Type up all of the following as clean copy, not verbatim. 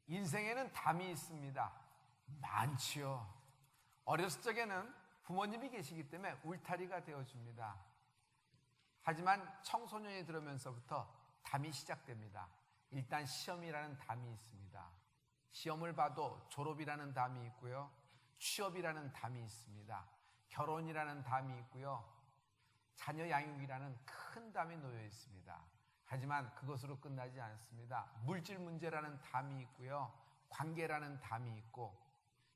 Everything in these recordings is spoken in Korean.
인생에는 담이 있습니다. 많지요. 어렸을 적에는 부모님이 계시기 때문에 울타리가 되어줍니다. 하지만 청소년이 들어오면서부터 담이 시작됩니다. 일단 시험이라는 담이 있습니다. 시험을 봐도 졸업이라는 담이 있고요, 취업이라는 담이 있습니다. 결혼이라는 담이 있고요, 자녀 양육이라는 큰 담이 놓여 있습니다. 하지만 그것으로 끝나지 않습니다. 물질 문제라는 담이 있고요, 관계라는 담이 있고,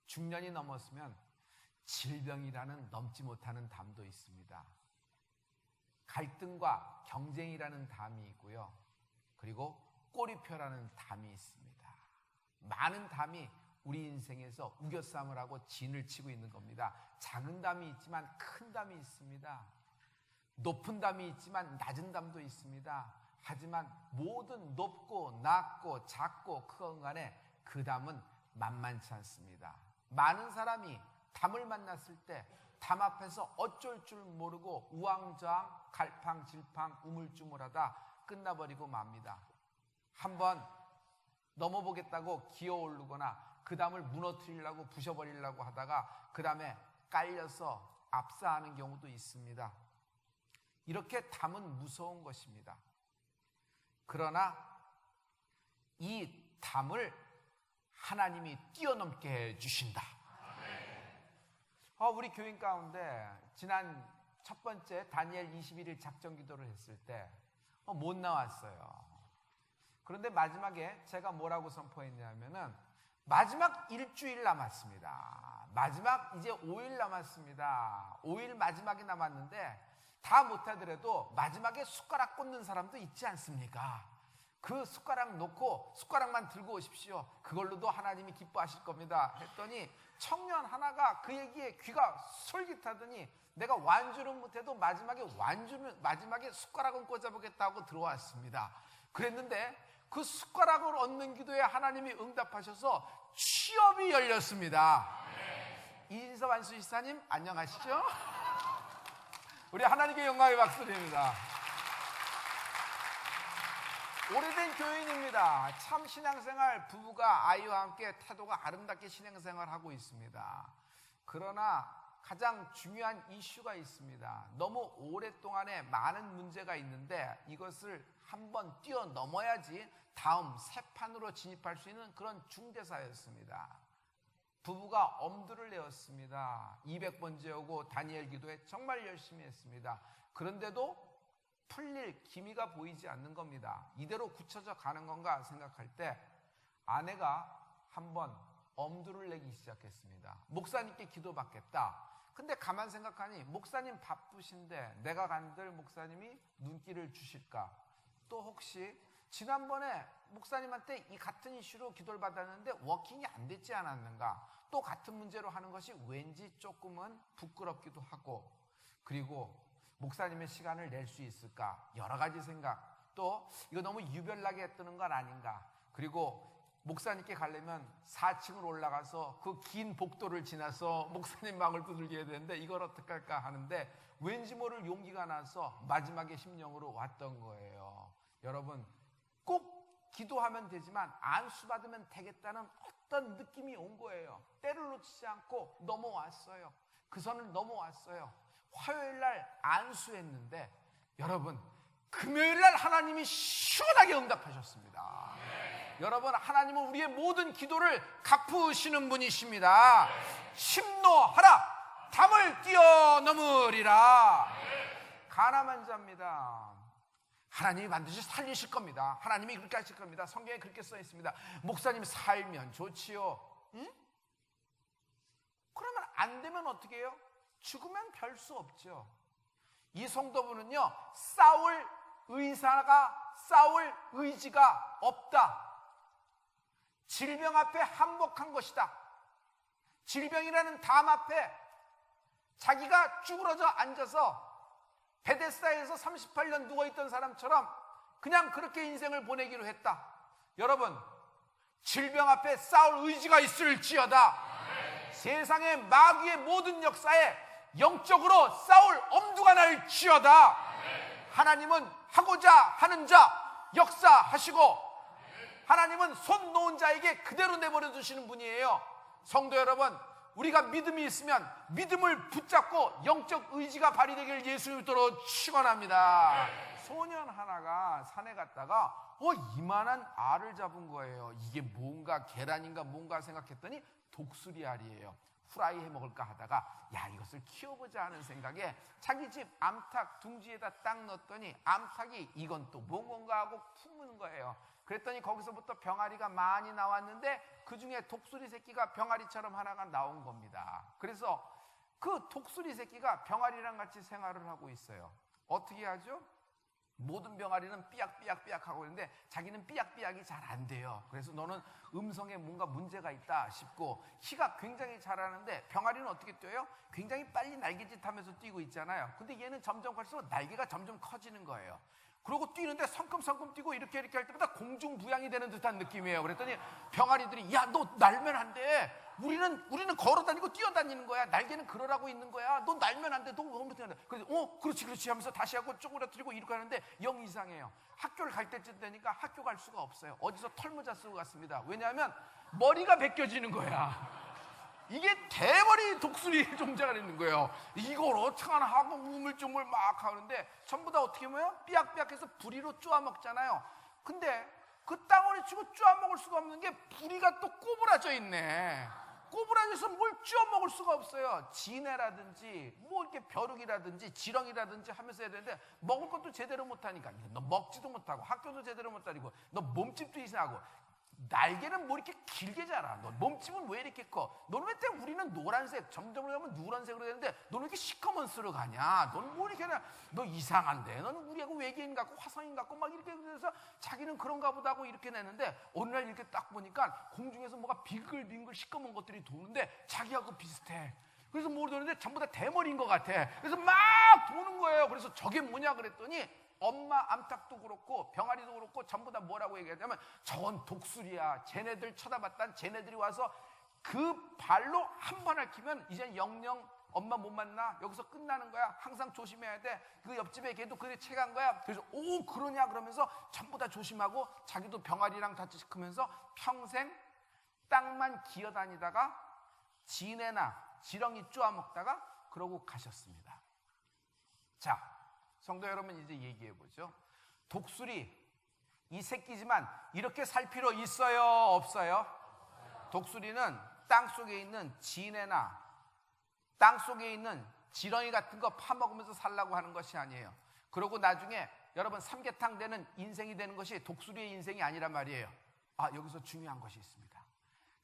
중년이 넘었으면 질병이라는 넘지 못하는 담도 있습니다. 갈등과 경쟁이라는 담이 있고요, 그리고 꼬리표라는 담이 있습니다. 많은 담이 우리 인생에서 우겨싸움을 하고 진을 치고 있는 겁니다. 작은 담이 있지만 큰 담이 있습니다. 높은 담이 있지만 낮은 담도 있습니다. 하지만 모든 높고 낮고 작고 크건 간에 그 담은 만만치 않습니다. 많은 사람이 담을 만났을 때 담 앞에서 어쩔 줄 모르고 우왕좌왕 갈팡질팡 우물쭈물하다 끝나버리고 맙니다. 한번 넘어보겠다고 기어오르거나 그 담을 무너뜨리려고 부셔버리려고 하다가 그 담에 깔려서 압사하는 경우도 있습니다. 이렇게 담은 무서운 것입니다. 그러나 이 담을 하나님이 뛰어넘게 해주신다. 우리 교인 가운데 지난 첫 번째 다니엘 21일 작전 기도를 했을 때 못 나왔어요. 그런데 마지막에 제가 뭐라고 선포했냐면은 마지막 일주일 남았습니다. 마지막 이제 5일 남았습니다. 5일 마지막이 남았는데 다 못하더라도 마지막에 숟가락 꽂는 사람도 있지 않습니까? 그 숟가락 놓고 숟가락만 들고 오십시오. 그걸로도 하나님이 기뻐하실 겁니다. 했더니 청년 하나가 그 얘기에 귀가 솔깃하더니 내가 완주는 못해도 마지막에 숟가락은 꽂아보겠다고 들어왔습니다. 그랬는데 그 숟가락을 얻는 기도에 하나님이 응답하셔서 취업이 열렸습니다. 이진섭 안수지사님 안녕하시죠? 우리 하나님께 영광의 박수 드립니다. 오래된 교인입니다. 참 신앙생활, 부부가 아이와 함께 태도가 아름답게 신앙생활을 하고 있습니다. 그러나 가장 중요한 이슈가 있습니다. 너무 오랫동안에 많은 문제가 있는데 이것을 한번 뛰어넘어야지 다음 새 판으로 진입할 수 있는 그런 중대사였습니다. 부부가 엄두를 내었습니다. 200번 재우고 다니엘 기도에 정말 열심히 했습니다. 그런데도 풀릴 기미가 보이지 않는 겁니다. 이대로 굳혀져 가는 건가 생각할 때 아내가 한번 엄두를 내기 시작했습니다. 목사님께 기도받겠다. 근데 가만 생각하니 목사님 바쁘신데 내가 간들 목사님이 눈길을 주실까? 또 혹시 지난번에 목사님한테 이 같은 이슈로 기도를 받았는데 워킹이 안 됐지 않았는가? 또 같은 문제로 하는 것이 왠지 조금은 부끄럽기도 하고, 그리고 목사님의 시간을 낼 수 있을까? 여러 가지 생각. 또 이거 너무 유별나게 했던 건 아닌가? 그리고 목사님께 가려면 4층을 올라가서 그 긴 복도를 지나서 목사님 방을 두들겨야 되는데 이걸 어떻게 할까 하는데 왠지 모를 용기가 나서 마지막에 심령으로 왔던 거예요. 여러분, 꼭 기도하면 되지만 안수받으면 되겠다는 어떤 느낌이 온 거예요. 때를 놓치지 않고 넘어왔어요. 그 선을 넘어왔어요. 화요일날 안수했는데 여러분, 금요일날 하나님이 시원하게 응답하셨습니다. 여러분, 하나님은 우리의 모든 기도를 갚으시는 분이십니다. 심노하라, 담을 뛰어넘으리라. 가늠한 자입니다. 하나님이 반드시 살리실 겁니다. 하나님이 그렇게 하실 겁니다. 성경에 그렇게 써 있습니다. 목사님 살면 좋지요. 응? 그러면 안 되면 어떻게 해요? 죽으면 별 수 없죠. 이 성도분은요, 싸울 의지가 없다. 질병 앞에 항복한 것이다. 질병이라는 담 앞에 자기가 쭈그러져 앉아서 베데스다에서 38년 누워있던 사람처럼 그냥 그렇게 인생을 보내기로 했다. 여러분, 질병 앞에 싸울 의지가 있을지어다. 세상의 마귀의 모든 역사에 영적으로 싸울 엄두가 날지어다. 하나님은 하고자 하는 자 역사하시고 하나님은 손 놓은 자에게 그대로 내버려 두시는 분이에요. 성도 여러분, 우리가 믿음이 있으면 믿음을 붙잡고 영적 의지가 발휘되기를 예수님으로 축원합니다. 소년 하나가 산에 갔다가 이만한 알을 잡은 거예요. 이게 뭔가 계란인가 뭔가 생각했더니 독수리 알이에요. 후라이 해 먹을까 하다가 이것을 키워보자 하는 생각에 자기 집 암탉 둥지에다 딱 넣었더니 암탉이 이건 또 뭔가 하고 품은 거예요. 그랬더니 거기서부터 병아리가 많이 나왔는데 그 중에 독수리 새끼가 병아리처럼 하나가 나온 겁니다. 그래서 그 독수리 새끼가 병아리랑 같이 생활을 하고 있어요. 어떻게 하죠? 모든 병아리는 삐약삐약 하고 있는데 자기는 삐약삐약이 잘 안 돼요. 그래서 너는 음성에 뭔가 문제가 있다 싶고, 희가 굉장히 잘하는데 병아리는 어떻게 뛰어요? 굉장히 빨리 날개짓 하면서 뛰고 있잖아요. 근데 얘는 점점 갈수록 날개가 점점 커지는 거예요. 그러고 뛰는데 성큼성큼 뛰고 이렇게 할 때마다 공중부양이 되는 듯한 느낌이에요. 그랬더니 병아리들이 너 날면 안 돼. 우리는 걸어다니고 뛰어다니는 거야. 날개는 그러라고 있는 거야. 너 날면 안 돼. 너 왜 못해? 그래서 그렇지 하면서 다시 하고 쪼그라뜨리고 이렇게 하는데 영 이상해요. 학교를 갈 때쯤 되니까 학교 갈 수가 없어요. 어디서 털모자 쓰고 갔습니다. 왜냐하면 머리가 벗겨지는 거야. 이게 대머리 독수리 종자가 있는 거예요. 이걸 어떡하나 하고 우물쭈물 막 하는데 전부 다 어떻게 보면 삐약삐약해서 부리로 쪼아 먹잖아요. 근데 그 땅을 치고 쪼아 먹을 수가 없는 게 부리가 또 꼬부라져 있네. 꼬부라져서 뭘 쪼아 먹을 수가 없어요. 지네라든지 뭐 이렇게 벼룩이라든지 지렁이라든지 하면서 해야 되는데 먹을 것도 제대로 못하니까 너 먹지도 못하고 학교도 제대로 못 다니고 너 몸집도 이상하고 날개는 뭐 이렇게 길게 자라. 너 몸집은 왜 이렇게 커? 너는 왜 때문에 우리는 노란색, 점점 가면 누런색으로 되는데 너는 왜 이렇게 시커먼 쓰러 가냐? 너는 뭐 이렇게 하냐? 너 이상한데? 너는 우리하고 외계인 같고 화성인 같고 막 이렇게 해서 자기는 그런가 보다 하고 이렇게 내는데 어느 날 이렇게 딱 보니까 공중에서 뭐가 빙글빙글 시커먼 것들이 도는데 자기하고 비슷해. 그래서 뭐 도는데 전부 다 대머리인 것 같아. 그래서 막 도는 거예요. 그래서 저게 뭐냐 그랬더니 엄마 암탉도 그렇고 병아리도 그렇고 전부 다 뭐라고 얘기하냐면 저건 독수리야. 쟤네들 쳐다봤단 쟤네들이 와서 그 발로 한 번 핥히면 이제 영영 엄마 못 만나. 여기서 끝나는 거야. 항상 조심해야 돼. 그 옆집에 걔도 그래 채간 거야. 그래서 그러냐 그러면서 전부 다 조심하고 자기도 병아리랑 같이 크면서 평생 땅만 기어다니다가 지네나 지렁이 쪼아 먹다가 그러고 가셨습니다. 자, 성도 여러분, 이제 얘기해보죠. 독수리, 이 새끼지만 이렇게 살 필요 있어요? 없어요? 독수리는 땅속에 있는 지네나 땅속에 있는 지렁이 같은 거 파먹으면서 살라고 하는 것이 아니에요. 그러고 나중에 여러분 삼계탕 되는 인생이 되는 것이 독수리의 인생이 아니란 말이에요. 여기서 중요한 것이 있습니다.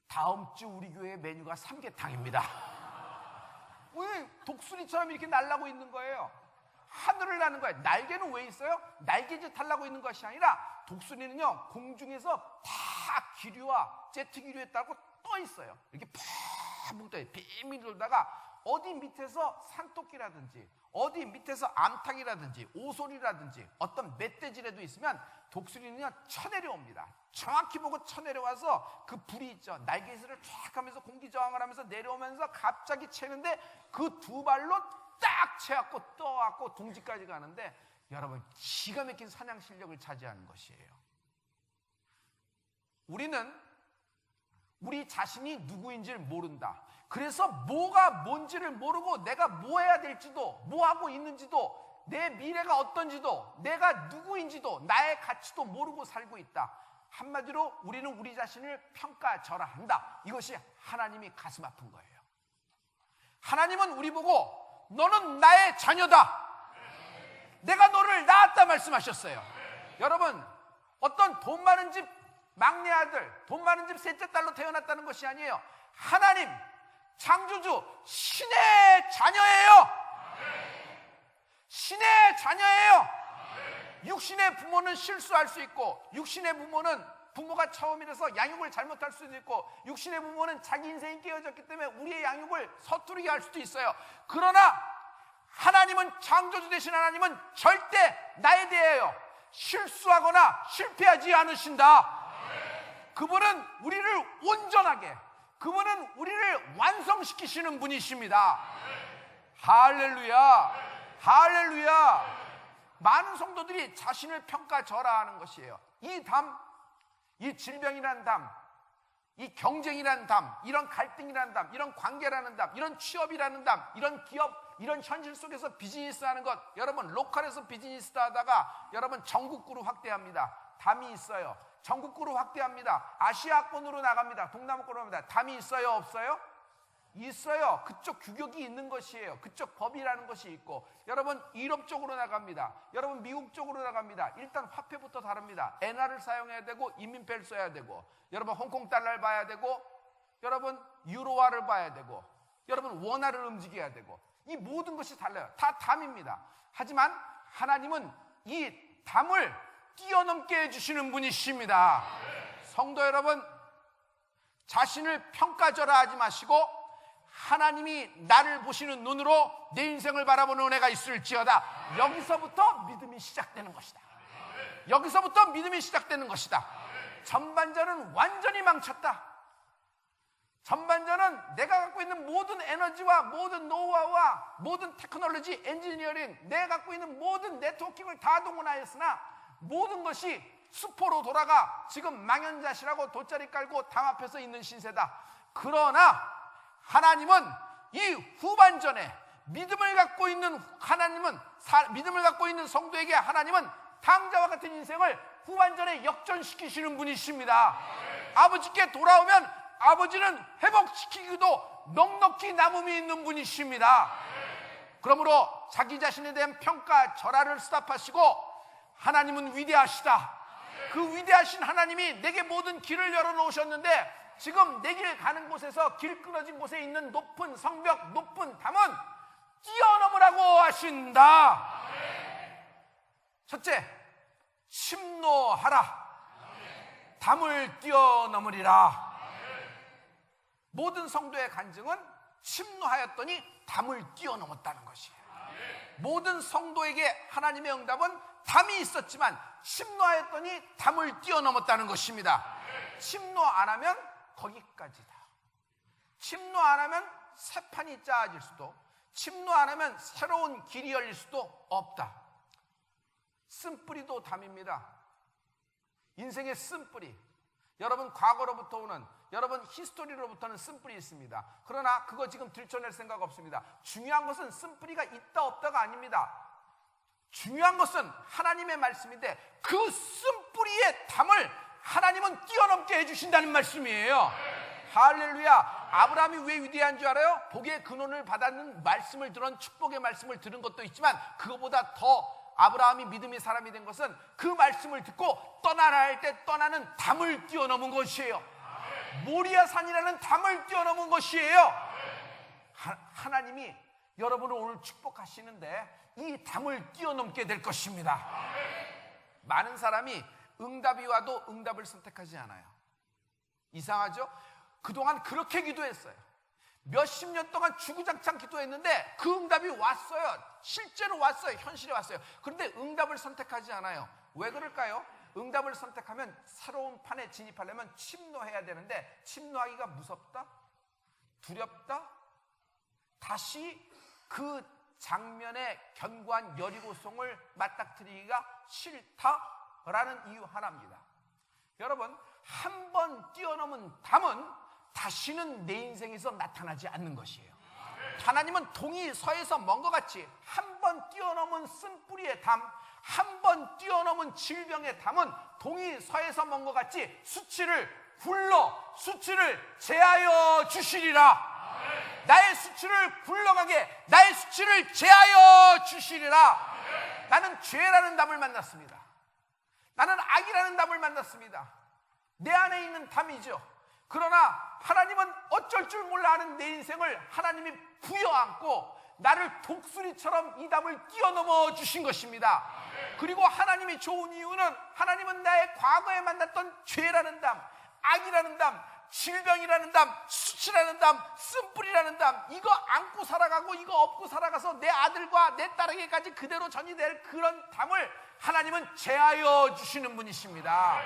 다음 주 우리 교회 메뉴가 삼계탕입니다. 왜 독수리처럼 이렇게 날라고 있는 거예요? 하늘을 나는 거예요. 날개는 왜 있어요? 날개짓 하려고 있는 것이 아니라 독수리는요 공중에서 다 기류와 제트 기류에 따고 떠 있어요. 이렇게 팍 떠요. 빙빙 돌다가 어디 밑에서 산토끼라든지 어디 밑에서 암탉이라든지 오솔이라든지 어떤 멧돼지라도 있으면 독수리는요 쳐내려옵니다. 정확히 보고 쳐내려와서 그 불이 있죠. 날개짓을 쫙 하면서 공기 저항을 하면서 내려오면서 갑자기 채는데 그 두 발로 딱 채갖고 떠갖고 둥지까지 가는데 여러분 기가 막힌 사냥 실력을 차지하는 것이에요. 우리는 우리 자신이 누구인지를 모른다. 그래서 뭐가 뭔지를 모르고 내가 뭐 해야 될지도 뭐 하고 있는지도 내 미래가 어떤지도 내가 누구인지도 나의 가치도 모르고 살고 있다. 한마디로 우리는 우리 자신을 평가절하한다. 이것이 하나님이 가슴 아픈 거예요. 하나님은 우리 보고 너는 나의 자녀다. 내가 너를 낳았다 말씀하셨어요. 여러분, 어떤 돈 많은 집 막내 아들, 돈 많은 집 셋째 딸로 태어났다는 것이 아니에요. 하나님, 창조주, 신의 자녀예요. 신의 자녀예요. 육신의 부모는 실수할 수 있고, 육신의 부모는 부모가 처음이라서 양육을 잘못할 수도 있고, 육신의 부모는 자기 인생이 깨어졌기 때문에 우리의 양육을 서투르게 할 수도 있어요. 그러나 하나님은, 창조주 되신 하나님은 절대 나에 대하여 실수하거나 실패하지 않으신다. 그분은 우리를 온전하게, 그분은 우리를 완성시키시는 분이십니다. 할렐루야, 할렐루야. 많은 성도들이 자신을 평가절하하는 것이에요. 이 담, 이 질병이라는 담, 이 경쟁이라는 담, 이런 갈등이라는 담, 이런 관계라는 담, 이런 취업이라는 담, 이런 기업, 이런 현실 속에서 비즈니스 하는 것, 여러분 로컬에서 비즈니스 하다가 여러분 전국구로 확대합니다. 담이 있어요. 전국구로 확대합니다. 아시아권으로 나갑니다. 동남아권으로 갑니다. 담이 있어요, 없어요? 있어요. 그쪽 규격이 있는 것이에요. 그쪽 법이라는 것이 있고, 여러분 유럽 쪽으로 나갑니다. 여러분 미국 쪽으로 나갑니다. 일단 화폐부터 다릅니다. 엔화를 사용해야 되고, 인민폐를 써야 되고, 여러분 홍콩 달러를 봐야 되고, 여러분 유로화를 봐야 되고, 여러분 원화를 움직여야 되고, 이 모든 것이 달라요. 다 담입니다. 하지만 하나님은 이 담을 뛰어넘게 해주시는 분이십니다. 성도 여러분, 자신을 평가절하 하지 마시고 하나님이 나를 보시는 눈으로 내 인생을 바라보는 은혜가 있을지어다. 여기서부터 믿음이 시작되는 것이다. 여기서부터 믿음이 시작되는 것이다. 전반전은 완전히 망쳤다. 전반전은 내가 갖고 있는 모든 에너지와 모든 노하우와 모든 테크놀로지, 엔지니어링, 내가 갖고 있는 모든 네트워킹을 다 동원하였으나 모든 것이 수포로 돌아가 지금 망연자실하고 돗자리 깔고 담 앞에서 있는 신세다. 그러나 하나님은 이 후반전에 믿음을 갖고 있는 믿음을 갖고 있는 성도에게 하나님은 당자와 같은 인생을 후반전에 역전시키시는 분이십니다. 아버지께 돌아오면 아버지는 회복시키기도 넉넉히 남음이 있는 분이십니다. 그러므로 자기 자신에 대한 평가 절하를 스탑하시고 하나님은 위대하시다. 그 위대하신 하나님이 내게 모든 길을 열어놓으셨는데 지금 내 길 가는 곳에서 길 끊어진 곳에 있는 높은 성벽, 높은 담은 뛰어넘으라고 하신다. 첫째, 침노하라. 담을 뛰어넘으리라. 모든 성도의 간증은 침노하였더니 담을 뛰어넘었다는 것이에요. 모든 성도에게 하나님의 응답은 담이 있었지만 침노하였더니 담을 뛰어넘었다는 것입니다. 침노 안 하면 거기까지다. 침노 안 하면 새 판이 짜질 수도, 침노 안 하면 새로운 길이 열릴 수도 없다. 쓴뿌리도 담입니다. 인생의 쓴뿌리, 여러분 과거로부터 오는, 여러분 히스토리로부터는 쓴뿌리 있습니다. 그러나 그거 지금 들춰낼 생각 없습니다. 중요한 것은 쓴뿌리가 있다 없다가 아닙니다. 중요한 것은 하나님의 말씀인데 그 쓴뿌리의 담을 하나님은 뛰어넘게 해주신다는 말씀이에요. 할렐루야. 아브라함이 왜 위대한 줄 알아요? 복의 근원을 받았는 말씀을 들은, 축복의 말씀을 들은 것도 있지만 그거보다 더 아브라함이 믿음의 사람이 된 것은 그 말씀을 듣고 떠나라 할 때 떠나는 담을 뛰어넘은 것이에요. 모리아 산이라는 담을 뛰어넘은 것이에요. 하나님이 여러분을 오늘 축복하시는데 이 담을 뛰어넘게 될 것입니다. 많은 사람이 응답이 와도 응답을 선택하지 않아요. 이상하죠? 그동안 그렇게 기도했어요. 몇십 년 동안 주구장창 기도했는데 그 응답이 왔어요. 실제로 왔어요. 현실에 왔어요. 그런데 응답을 선택하지 않아요. 왜 그럴까요? 응답을 선택하면 새로운 판에 진입하려면 침노해야 되는데 침노하기가 무섭다? 두렵다? 다시 그 장면의 견고한 여리고성을 맞닥뜨리기가 싫다라는 이유 하나입니다. 여러분, 한 번 뛰어넘은 담은 다시는 내 인생에서 나타나지 않는 것이에요. 하나님은 동이 서에서 먼 것 같이 한 번 뛰어넘은 쓴뿌리의 담, 한 번 뛰어넘은 질병의 담은 동이 서에서 먼 것 같이 수치를 제하여 주시리라. 나의 수치를 굴러가게, 나의 수치를 제하여 주시리라. 나는 죄라는 담을 만났습니다. 나는 악이라는 담을 만났습니다. 내 안에 있는 담이죠. 그러나 하나님은 어쩔 줄 몰라 하는 내 인생을 하나님이 부여안고 나를 독수리처럼 이 담을 뛰어넘어 주신 것입니다. 그리고 하나님이 좋은 이유는 하나님은 나의 과거에 만났던 죄라는 담, 악이라는 담, 질병이라는 담, 수치라는 담, 쓴뿌리라는 담, 이거 안고 살아가고 이거 업고 살아가서 내 아들과 내 딸에게까지 그대로 전이 될 그런 담을 하나님은 제하여 주시는 분이십니다.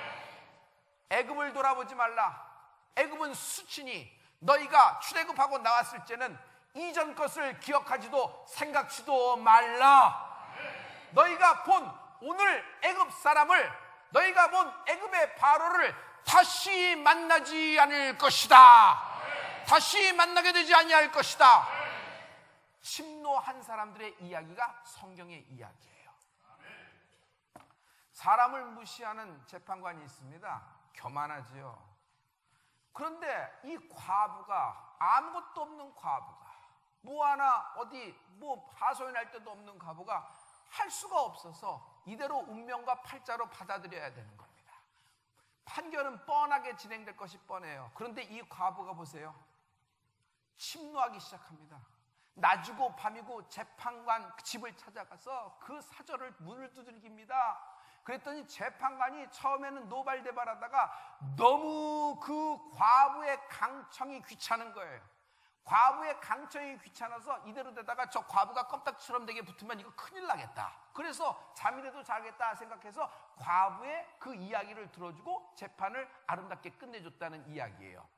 애굽을 돌아보지 말라. 애굽은 수치니 너희가 출애굽하고 나왔을 때는 이전 것을 기억하지도 생각지도 말라. 너희가 본 오늘 애굽 사람을, 너희가 본 애굽의 바로를 다시 만나지 않을 것이다. 다시 만나게 되지 아니할 것이다. 침노한 사람들의 이야기가 성경의 이야기예요. 사람을 무시하는 재판관이 있습니다. 교만하지요. 그런데 이 과부가, 아무것도 없는 과부가, 뭐 하나 어디 하소연할 데도 없는 과부가 할 수가 없어서 이대로 운명과 팔자로 받아들여야 되는 겁니다. 판결은 뻔하게 진행될 것이 뻔해요. 그런데 이 과부가 보세요. 침노하기 시작합니다. 낮이고 밤이고 재판관 집을 찾아가서 그 사절을 문을 두들깁니다. 그랬더니 재판관이 처음에는 노발대발하다가 너무 그 과부의 강청이 귀찮은 거예요. 과부의 강청이 귀찮아서 이대로 되다가 저 과부가 껌딱지처럼 되게 붙으면 이거 큰일 나겠다. 그래서 잠이라도 자겠다 생각해서 과부의 그 이야기를 들어주고 재판을 아름답게 끝내줬다는 이야기예요.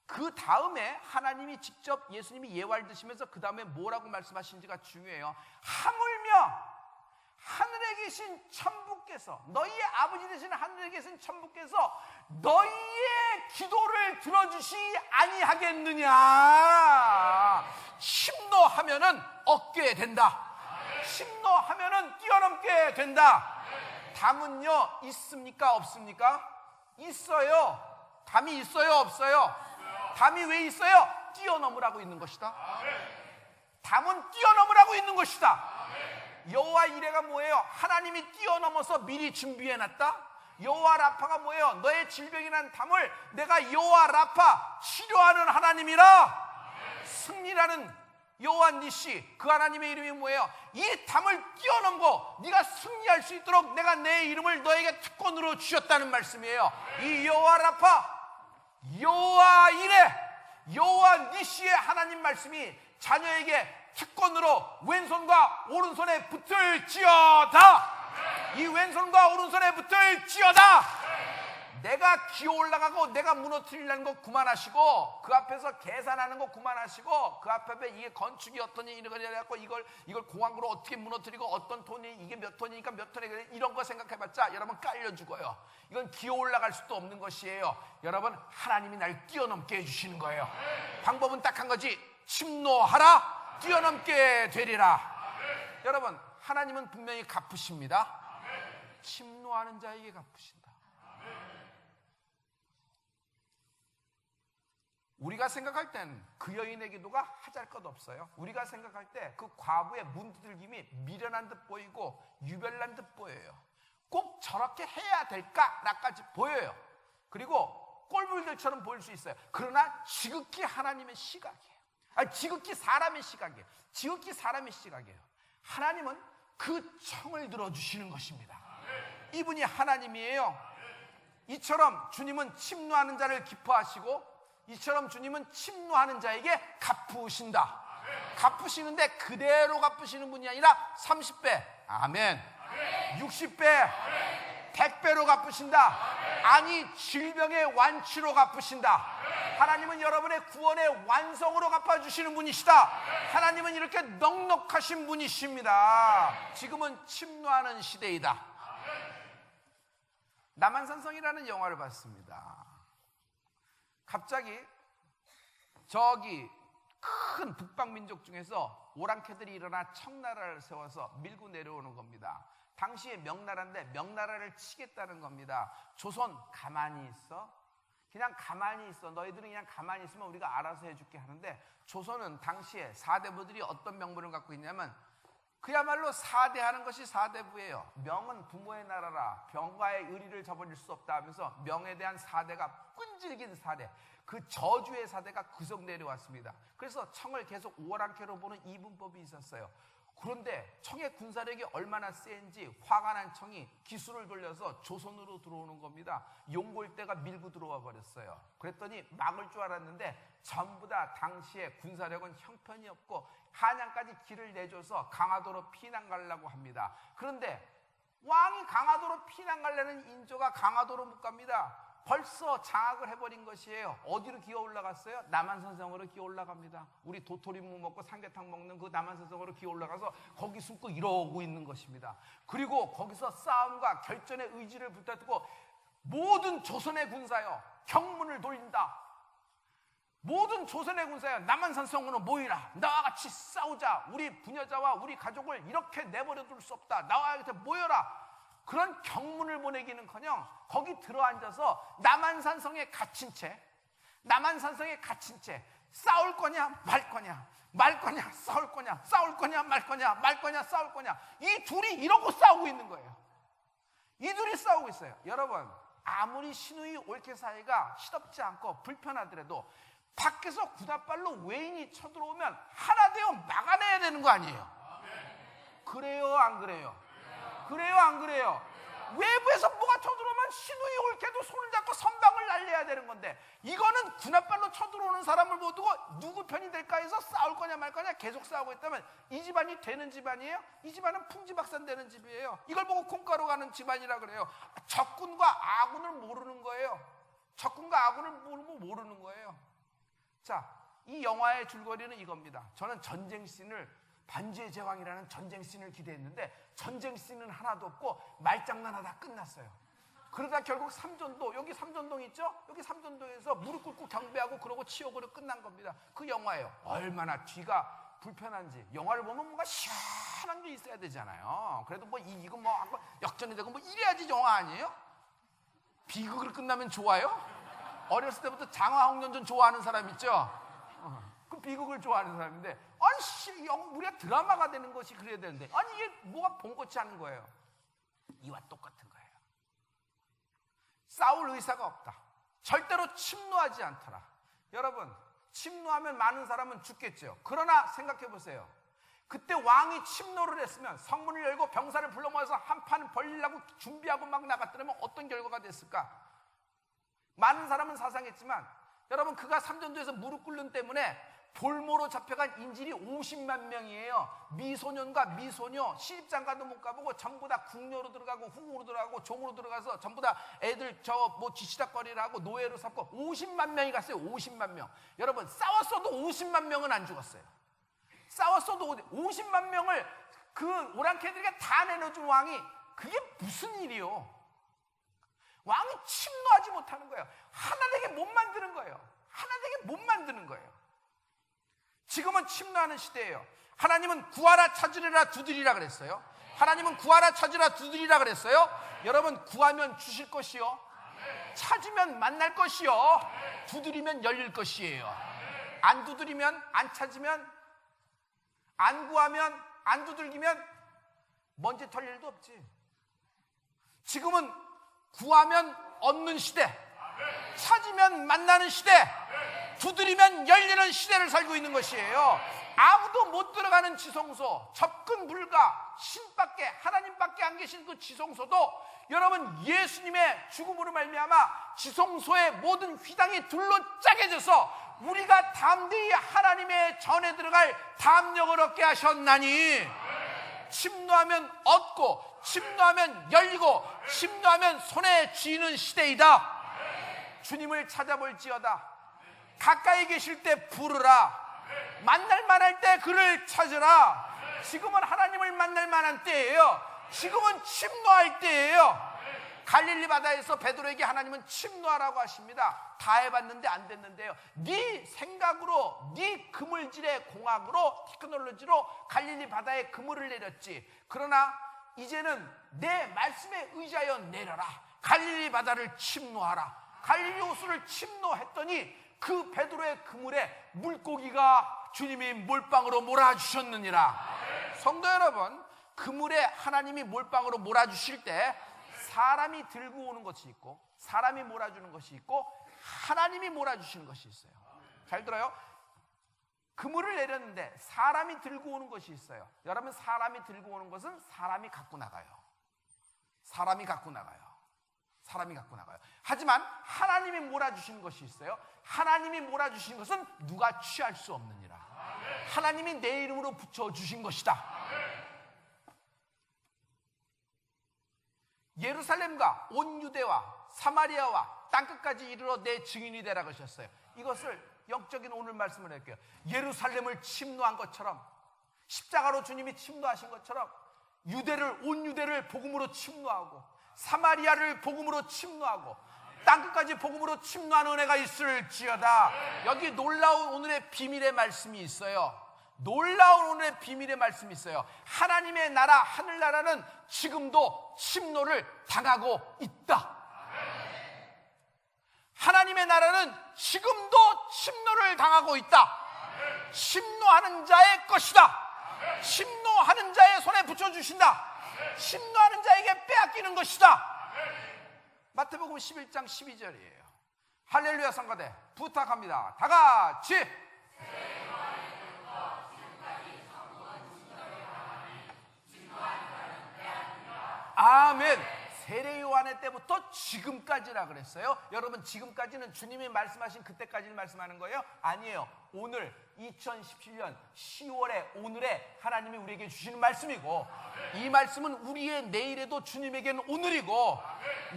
그 다음에 하나님이 직접 예수님이 예화를 드시면서 그 다음에 뭐라고 말씀하신지가 중요해요. 하물며 하늘에 계신 천부께서, 너희의 아버지 되신 하늘에 계신 천부께서 너희의 기도를 들어주시 아니하겠느냐. 침노하면은 얻게 된다. 침노하면은 뛰어넘게 된다. 담은요 있습니까 없습니까? 있어요. 담이 있어요 없어요? 담이 왜 있어요? 뛰어넘으라고 있는 것이다. 담은 뛰어넘으라고 있는 것이다. 여호와 이레가 뭐예요? 하나님이 뛰어넘어서 미리 준비해놨다. 여호와 라파가 뭐예요? 너의 질병이 난 담을 내가 여호와 라파 치료하는 하나님이라. 승리라는 여호와 니시, 그 하나님의 이름이 뭐예요? 이 담을 뛰어넘고 네가 승리할 수 있도록 내가 내 이름을 너에게 특권으로 주셨다는 말씀이에요. 이 여호와 라파, 여호와 이레, 여호와 니시의 하나님 말씀이 자녀에게 특권으로 왼손과 오른손에 붙을지어다. 이 왼손과 오른손에 붙을지어다. 내가 기어 올라가고 내가 무너뜨리려는 거 그만하시고, 그 앞에서 계산하는 거 그만하시고, 그 앞에 이게 건축이 어떠니 이걸 해갖고 이걸 공항으로 어떻게 무너뜨리고 어떤 톤이 이게 몇 톤이니까 몇 톤이 이런 거 생각해봤자 여러분 깔려 죽어요. 이건 기어 올라갈 수도 없는 것이에요. 여러분, 하나님이 날 뛰어넘게 해주시는 거예요. 방법은 딱 한 가지. 침노하라, 뛰어넘게 되리라. 여러분, 하나님은 분명히 갚으십니다. 침노하는 자에게 갚으신다. 우리가 생각할 땐 그 여인의 기도가 하잘것없어요. 우리가 생각할 때 그 과부의 문두들김이 미련한 듯 보이고 유별난 듯 보여요. 꼭 저렇게 해야 될까라까지 보여요. 그리고 꼴불들처럼 보일 수 있어요. 그러나 지극히 하나님의 시각이에요. 지극히 사람의 시각이에요. 지극히 사람의 시각이에요. 하나님은 그 청을 들어주시는 것입니다. 이분이 하나님이에요. 이처럼 주님은 침노하는 자를 기뻐하시고, 이처럼 주님은 침노하는 자에게 갚으신다. 갚으시는데 그대로 갚으시는 분이 아니라 30배, 아멘, 60배, 100배로 갚으신다. 아니, 질병의 완치로 갚으신다. 하나님은 여러분의 구원의 완성으로 갚아주시는 분이시다. 하나님은 이렇게 넉넉하신 분이십니다. 지금은 침노하는 시대이다. 남한산성이라는 영화를 봤습니다. 갑자기 저기 큰 북방민족 중에서 오랑캐들이 일어나 청나라를 세워서 밀고 내려오는 겁니다. 당시에 명나라인데 명나라를 치겠다는 겁니다. 조선 가만히 있어? 그냥 가만히 있어. 너희들은 그냥 가만히 있으면 우리가 알아서 해줄게 하는데, 조선은 당시에 사대부들이 어떤 명분을 갖고 있냐면 그야말로 사대하는 것이 사대부예요. 명은 부모의 나라라, 병과의 의리를 저버릴 수 없다 하면서 명에 대한 사대가 끈질긴 사대, 그 저주의 사대가 구석 내려왔습니다. 그래서 청을 계속 오랑캐로 보는 이분법이 있었어요. 그런데 청의 군사력이 얼마나 센지 화가 난 청이 기술을 돌려서 조선으로 들어오는 겁니다. 용골대가 밀고 들어와 버렸어요. 그랬더니 막을 줄 알았는데 전부 다 당시에 군사력은 형편이 없고 한양까지 길을 내줘서 강화도로 피난 가려고 합니다. 그런데 왕이 강화도로 피난 가려는 인조가 강화도로 못 갑니다. 벌써 장악을 해버린 것이에요. 어디로 기어 올라갔어요? 남한산성으로 기어 올라갑니다. 우리 도토리묵 먹고 삼계탕 먹는 그 남한산성으로 기어 올라가서 거기 숨고 이러고 있는 것입니다. 그리고 거기서 싸움과 결전의 의지를 붙잡고 모든 조선의 군사여 경문을 돌린다. 모든 조선의 군사여 남한산성으로 모이라. 나와 같이 싸우자. 우리 부녀자와 우리 가족을 이렇게 내버려 둘 수 없다. 나와 곁에 모여라. 그런 경문을 보내기는커녕 거기 들어앉아서 남한산성에 갇힌 채 싸울 거냐 말 거냐, 말 거냐 싸울 거냐, 싸울 거냐 말 거냐, 말 거냐 싸울 거냐, 이 둘이 이러고 싸우고 있는 거예요. 이 둘이 싸우고 있어요. 여러분, 아무리 시누이 올케 사이가 시덥지 않고 불편하더라도 밖에서 구다발로 외인이 쳐들어오면 하나 되어 막아내야 되는 거 아니에요? 그래요 안 그래요? 그래요 안 그래요? 외부에서 뭐가 쳐들어오면 시누이 올케도 손을 잡고 선방을 날려야 되는 건데, 이거는 군합발로 쳐들어오는 사람을 못 두고 누구 편이 될까 해서 싸울 거냐 말 거냐 계속 싸우고 있다면 이 집안이 되는 집안이에요? 이 집안은 풍지박산 되는 집이에요. 이걸 보고 콩가루 가는 집안이라 그래요. 적군과 아군을 모르는 거예요. 적군과 아군을 모르는 거예요. 자, 이 영화의 줄거리는 이겁니다. 저는 전쟁 씬을, 반지의 제왕이라는 전쟁 씬을 기대했는데 전쟁 씬은 하나도 없고 말장난하다 끝났어요. 그러다 결국 삼전도, 여기 삼전동 있죠? 여기 삼전동에서 무릎 꿇고 경배하고 그러고 치욕으로 끝난 겁니다. 그 영화예요. 얼마나 뒤가 불편한지. 영화를 보면 뭔가 시원한 게 있어야 되잖아요. 그래도 뭐 이거 뭐 역전이 되고 뭐 이래야지 영화 아니에요? 비극으로 끝나면 좋아요? 어렸을 때부터 장화홍련전 좋아하는 사람 있죠? 그 비극을 좋아하는 사람인데, 아니 우리가 드라마가 되는 것이 그래야 되는데, 아니 이게 뭐가 본것이 않은 거예요. 이와 똑같은 거예요. 싸울 의사가 없다. 절대로 침노하지 않더라. 여러분, 침노하면 많은 사람은 죽겠죠. 그러나 생각해 보세요. 그때 왕이 침노를 했으면, 성문을 열고 병사를 불러 모아서 한판 벌리려고 준비하고 막 나갔더라면 어떤 결과가 됐을까? 많은 사람은 사상했지만, 여러분, 그가 삼전도에서 무릎 꿇는 때문에 볼모로 잡혀간 인질이 50만 명이에요. 미소년과 미소녀, 시집장가도 못 가보고 전부 다 궁녀로 들어가고 후궁으로 들어가고 종으로 들어가서 전부 다 애들 뒤치다거리를 하고 노예로 삼고 50만 명이 갔어요. 50만 명. 여러분, 싸웠어도 50만 명은 안 죽었어요. 싸웠어도 50만 명을 그 오랑캐들에게 다 내려준 왕이, 그게 무슨 일이요? 왕이 침노하지 못하는 거예요. 하나 되게 못 만드는 거예요. 하나 되게 못 만드는 거예요. 지금은 침노하는 시대예요. 하나님은 구하라 찾으리라 두드리라 그랬어요. 하나님은 구하라 찾으라 두드리라 그랬어요. 여러분, 구하면 주실 것이요, 찾으면 만날 것이요, 두드리면 열릴 것이에요. 안 두드리면, 안 찾으면, 안 구하면, 안 두들기면 먼지 털 일도 없지. 지금은 구하면 얻는 시대, 찾으면 만나는 시대, 두드리면 열리는 시대를 살고 있는 것이에요. 아무도 못 들어가는 지성소, 접근 불가, 신밖에, 하나님밖에 안 계신 그 지성소도 여러분, 예수님의 죽음으로 말미암아 지성소의 모든 휘당이 둘로 짜게져서 우리가 담대히 하나님의 전에 들어갈 담력을 얻게 하셨나니, 침노하면 얻고, 침노하면 열리고, 침노하면 손에 쥐는 시대이다. 주님을 찾아볼지어다. 가까이 계실 때 부르라. 만날 만할 때 그를 찾으라. 지금은 하나님을 만날 만한 때예요. 지금은 침노할 때예요. 갈릴리 바다에서 베드로에게 하나님은 침노하라고 하십니다. 다 해봤는데 안 됐는데요. 네 생각으로, 네 그물질의 공학으로, 테크놀로지로 갈릴리 바다에 그물을 내렸지. 그러나 이제는 내 말씀에 의지하여 내려라. 갈릴리 바다를 침노하라. 갈릴리 호수를 침노했더니 그 베드로의 그물에 물고기가 주님이 몰빵으로 몰아주셨느니라. 성도 여러분, 그물에 하나님이 몰빵으로 몰아주실 때 사람이 들고 오는 것이 있고, 사람이 몰아주는 것이 있고, 하나님이 몰아주시는 것이 있어요. 잘 들어요? 그물을 내렸는데 사람이 들고 오는 것이 있어요. 여러분, 사람이 들고 오는 것은 사람이 갖고 나가요. 사람이 갖고 나가요. 사람이 갖고 나가요. 하지만 하나님이 몰아주시는 것이 있어요. 하나님이 몰아주신 것은 누가 취할 수 없느니라. 하나님이 내 이름으로 붙여주신 것이다. 예루살렘과 온 유대와 사마리아와 땅끝까지 이르러 내 증인이 되라 그러셨어요. 이것을 영적인 오늘 말씀을 할게요. 예루살렘을 침노한 것처럼, 십자가로 주님이 침노하신 것처럼 온 유대를 복음으로 침노하고, 사마리아를 복음으로 침노하고 땅끝까지 복음으로 침노하는 은혜가 있을지어다. 여기 놀라운 오늘의 비밀의 말씀이 있어요. 놀라운 오늘의 비밀의 말씀이 있어요. 하나님의 나라, 하늘나라는 지금도 침노를 당하고 있다. 하나님의 나라는 지금도 침노를 당하고 있다. 침노하는 자의 것이다. 침노하는 자의 손에 붙여주신다. 침노하는 자에게 빼앗기는 것이다. 마태복음 11장 12절이에요. 할렐루야 성가대 부탁합니다. 다 같이. 아멘. 세례 요한의 때부터 지금까지라 그랬어요. 여러분, 지금까지는 주님이 말씀하신 그때까지를 말씀하는 거예요? 아니에요. 오늘 2017년 10월에 오늘에 하나님이 우리에게 주시는 말씀이고, 이 말씀은 우리의 내일에도 주님에게는 오늘이고,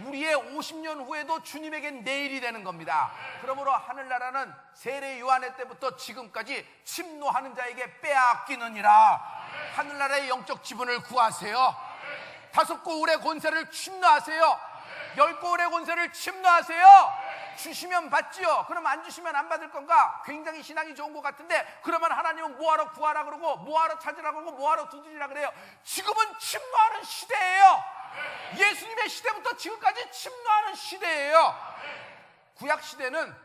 우리의 50년 후에도 주님에게는 내일이 되는 겁니다. 그러므로 하늘나라는 세례 요한의 때부터 지금까지 침노하는 자에게 빼앗기느니라. 하늘나라의 영적 지분을 구하세요. 5고울의 권세를 침노하세요. 10고울의 권세를 침노하세요. 주시면 받지요. 그럼 안 주시면 안 받을 건가? 굉장히 신앙이 좋은 것 같은데, 그러면 하나님은 뭐하러 구하라 그러고, 뭐하러 찾으라 그러고, 뭐하러 두드리라 그래요? 지금은 침노하는 시대예요. 예수님의 시대부터 지금까지 침노하는 시대예요. 구약 시대는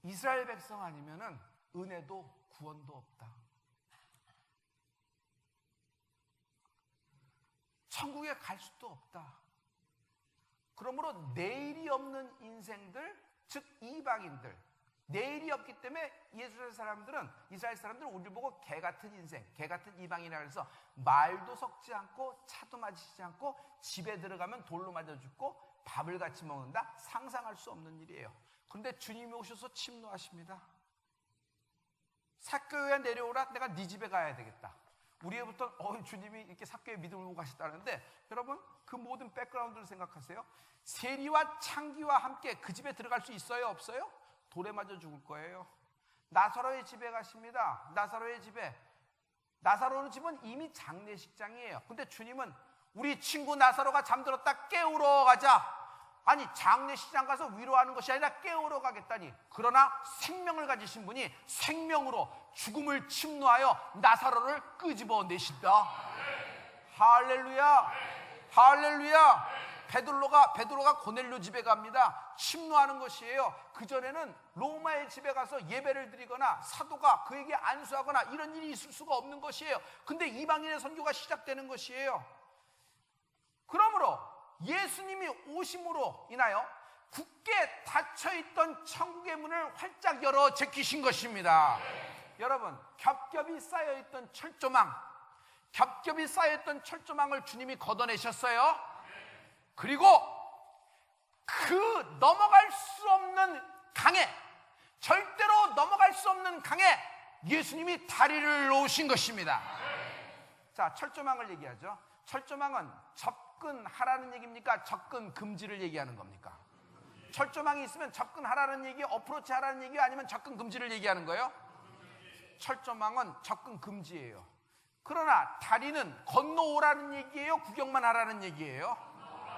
이스라엘 백성 아니면은 은혜도 구원도 없다. 천국에 갈 수도 없다. 그러므로 내일이 없는 인생들, 즉 이방인들, 내일이 없기 때문에 이스라엘 사람들은 우리를 보고 개 같은 인생, 개 같은 이방인이라 해서 말도 섞지 않고 차도 마시지 않고 집에 들어가면 돌로 맞아 죽고 밥을 같이 먹는다? 상상할 수 없는 일이에요. 그런데 주님이 오셔서 침노하십니다. 삭개오야 내려오라. 내가 네 집에 가야 되겠다. 우리부터 주님이 이렇게 삭개오의 믿음을 보고 가셨다는데, 여러분 그 모든 백그라운드를 생각하세요. 세리와 창기와 함께 그 집에 들어갈 수 있어요, 없어요? 돌에 맞아 죽을 거예요. 나사로의 집에 가십니다. 나사로의 집에. 나사로의 집은 이미 장례식장이에요. 근데 주님은 우리 친구 나사로가 잠들었다, 깨우러 가자. 아니, 장례식장 가서 위로하는 것이 아니라 깨우러 가겠다니. 그러나 생명을 가지신 분이 생명으로 죽음을 침노하여 나사로를 끄집어내신다. 할렐루야, 할렐루야. 베드로가 고넬료 집에 갑니다. 침노하는 것이에요. 그전에는 로마의 집에 가서 예배를 드리거나 사도가 그에게 안수하거나 이런 일이 있을 수가 없는 것이에요. 근데 이방인의 선교가 시작되는 것이에요. 그러므로 예수님이 오심으로 인하여 굳게 닫혀있던 천국의 문을 활짝 열어 제끼신 것입니다. 여러분, 겹겹이 쌓여있던 철조망을 주님이 걷어내셨어요. 그리고 그 넘어갈 수 없는 강에, 절대로 넘어갈 수 없는 강에 예수님이 다리를 놓으신 것입니다. 자, 철조망을 얘기하죠. 철조망은 접근하라는 얘기입니까? 접근 금지를 얘기하는 겁니까? 철조망이 있으면 접근하라는 얘기, 어프로치 하라는 얘기, 아니면 접근 금지를 얘기하는 거예요? 철조망은 접근 금지예요. 그러나 다리는 건너오라는 얘기예요? 구경만 하라는 얘기예요?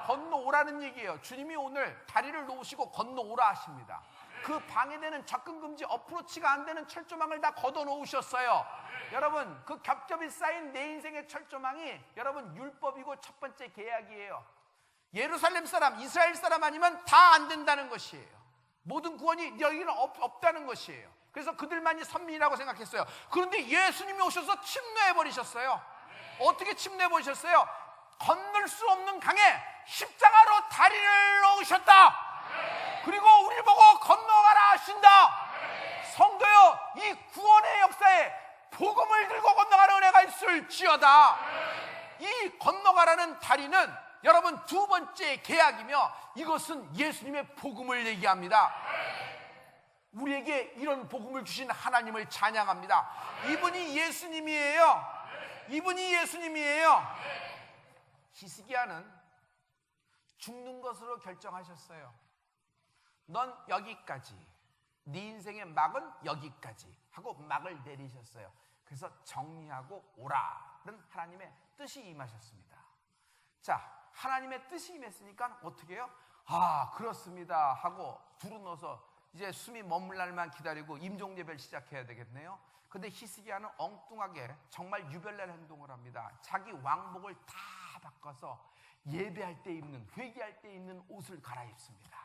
건너오라는 얘기예요. 주님이 오늘 다리를 놓으시고 건너오라 하십니다. 그 방해되는 접근 금지, 어프로치가 안 되는 철조망을 다 걷어 놓으셨어요. 여러분, 그 겹겹이 쌓인 내 인생의 철조망이 여러분 율법이고 첫 번째 계약이에요. 예루살렘 사람, 이스라엘 사람 아니면 다 안 된다는 것이에요. 모든 구원이 여기는 없다는 것이에요. 그래서 그들만이 선민이라고 생각했어요. 그런데 예수님이 오셔서 침노해버리셨어요. 어떻게 침노해버리셨어요? 건널 수 없는 강에 십자가로 다리를 놓으셨다. 그리고 우리를 보고 건너가라 하신다. 성도여, 이 구원의 역사에 복음을 들고 건너가는 은혜가 있을지어다. 이 건너가라는 다리는 여러분 두 번째 계약이며, 이것은 예수님의 복음을 얘기합니다. 우리에게 이런 복음을 주신 하나님을 찬양합니다. 이분이 예수님이에요. 이분이 예수님이에요. 히스기야는 죽는 것으로 결정하셨어요. 넌 여기까지, 네 인생의 막은 여기까지 하고 막을 내리셨어요. 그래서 정리하고 오라는 하나님의 뜻이 임하셨습니다. 자, 하나님의 뜻이 임했으니까 어떻게 해요? 아, 그렇습니다 하고 두루넣어서 이제 숨이 멈을 날만 기다리고 임종 예배를 시작해야 되겠네요. 근데 히스기야는 엉뚱하게 정말 유별날 행동을 합니다. 자기 왕복을 다 바꿔서 예배할 때 입는, 회개할 때 입는 옷을 갈아입습니다.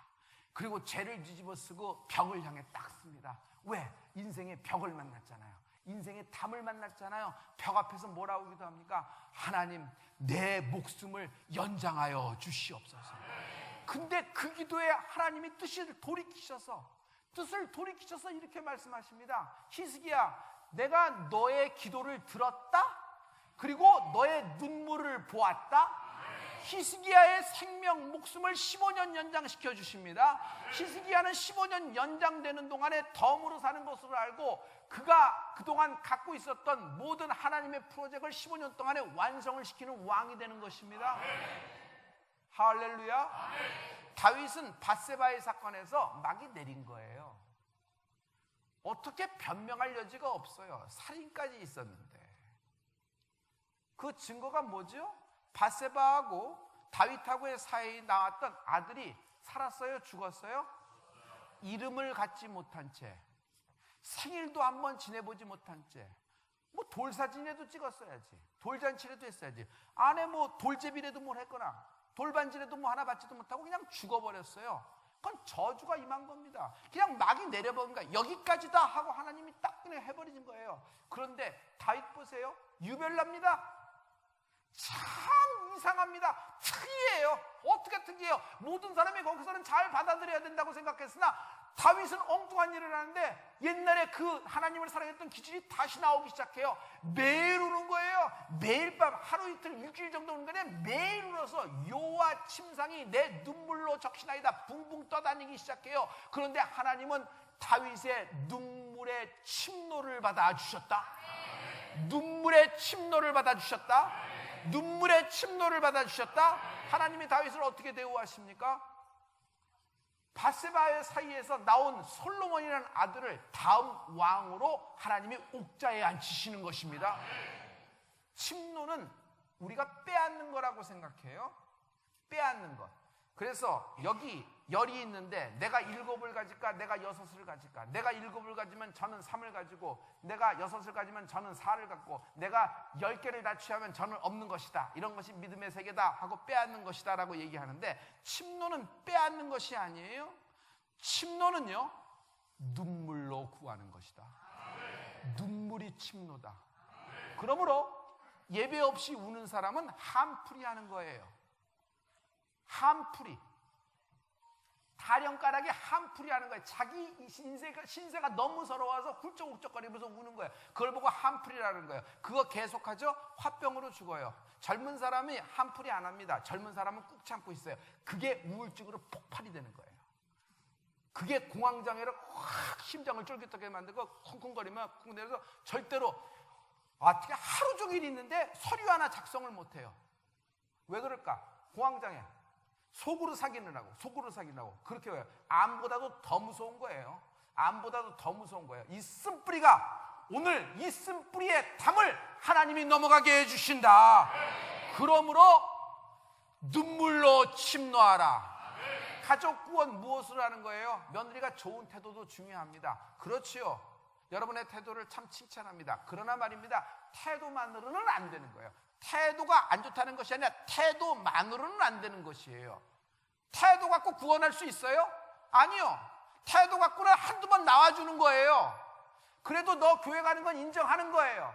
그리고 죄를 뒤집어 쓰고 벽을 향해 딱 씁니다. 왜? 인생의 벽을 만났잖아요. 인생의 담을 만났잖아요. 벽 앞에서 뭐라고 기도합니까? 하나님, 내 목숨을 연장하여 주시옵소서. 근데 그 기도에 하나님이 뜻을 돌이키셔서 이렇게 말씀하십니다. 히스기야, 내가 너의 기도를 들었다. 그리고 너의 눈물을 보았다. 히스기야의 생명, 목숨을 15년 연장시켜 주십니다. 히스기야는 15년 연장되는 동안에 덤으로 사는 것으로 알고 그가 그동안 갖고 있었던 모든 하나님의 프로젝트를 15년 동안에 완성을 시키는 왕이 되는 것입니다. 할렐루야. 다윗은 밧세바의 사건에서 막이 내린 거예요. 어떻게 변명할 여지가 없어요. 살인까지 있었는데. 그 증거가 뭐죠? 밧세바하고 다윗하고의 사이에 나왔던 아들이 살았어요? 죽었어요? 이름을 갖지 못한 채, 생일도 한번 지내보지 못한 채, 뭐 돌사진이라도 찍었어야지, 돌잔치라도 했어야지, 안에 뭐 돌제비라도 뭘 했거나 돌반지라도 뭐 하나 받지도 못하고 그냥 죽어버렸어요. 그건 저주가 임한 겁니다. 그냥 막이 내려버린 거야. 여기까지다 하고 하나님이 딱 그냥 해버리는 거예요. 그런데 다윗 보세요. 유별납니다. 참 이상합니다. 특이해요. 어떻게 특이해요? 모든 사람이 거기서는 잘 받아들여야 된다고 생각했으나 다윗은 엉뚱한 일을 하는데 옛날에 그 하나님을 사랑했던 기질이 다시 나오기 시작해요. 매일 우는 거예요. 매일 밤 하루 이틀 일주일 정도 우는 건데 매일 울어서 여호와 침상이 내 눈물로 적시나이다 붕붕 떠다니기 시작해요. 그런데 하나님은 다윗의 눈물의 침노를 받아주셨다. 눈물의 침노를 받아주셨다. 눈물의 침노를 받아주셨다. 하나님이 다윗을 어떻게 대우하십니까? 밧세바의 사이에서 나온 솔로몬이라는 아들을 다음 왕으로 하나님이 옥자에 앉히시는 것입니다. 침노는 우리가 빼앗는 거라고 생각해요. 빼앗는 것. 그래서 여기 열이 있는데 내가 7을 가질까 내가 6을 가질까, 내가 7을 가지면 저는 3을 가지고 내가 6을 가지면 저는 4를 갖고 내가 10개를 다 취하면 저는 없는 것이다, 이런 것이 믿음의 세계다 하고 빼앗는 것이다 라고 얘기하는데, 침노는 빼앗는 것이 아니에요. 침노는요 눈물로 구하는 것이다. 눈물이 침노다. 그러므로 예배 없이 우는 사람은 한풀이 하는 거예요. 한풀이, 타령가락에 한풀이 하는 거예요. 자기 신세가 너무 서러워서 훌쩍훌쩍거리면서 우는 거예요. 그걸 보고 한풀이라는 거예요. 그거 계속하죠? 화병으로 죽어요. 젊은 사람이 한풀이 안 합니다. 젊은 사람은 꾹 참고 있어요. 그게 우울증으로 폭발이 되는 거예요. 그게 공황장애로 확 심장을 쫄깃하게 만들고 쿵쿵거리면 쿵쿵대면서 절대로 어떻게 하루 종일 있는데 서류 하나 작성을 못해요. 왜 그럴까? 공황장애. 속으로 사귀느라고 그렇게 해요. 암보다도 더 무서운 거예요. 암보다도 더 무서운 거예요. 이 쓴뿌리가 오늘 이 쓴뿌리의 담을 하나님이 넘어가게 해주신다. 그러므로 눈물로 침노하라. 가족 구원 무엇을 하는 거예요? 며느리가 좋은 태도도 중요합니다. 그렇지요. 여러분의 태도를 참 칭찬합니다. 그러나 말입니다, 태도만으로는 안 되는 거예요. 태도가 안 좋다는 것이 아니라 태도만으로는 안 되는 것이에요. 태도 갖고 구원할 수 있어요? 아니요. 태도 갖고는 한두 번 나와주는 거예요. 그래도 너 교회 가는 건 인정하는 거예요.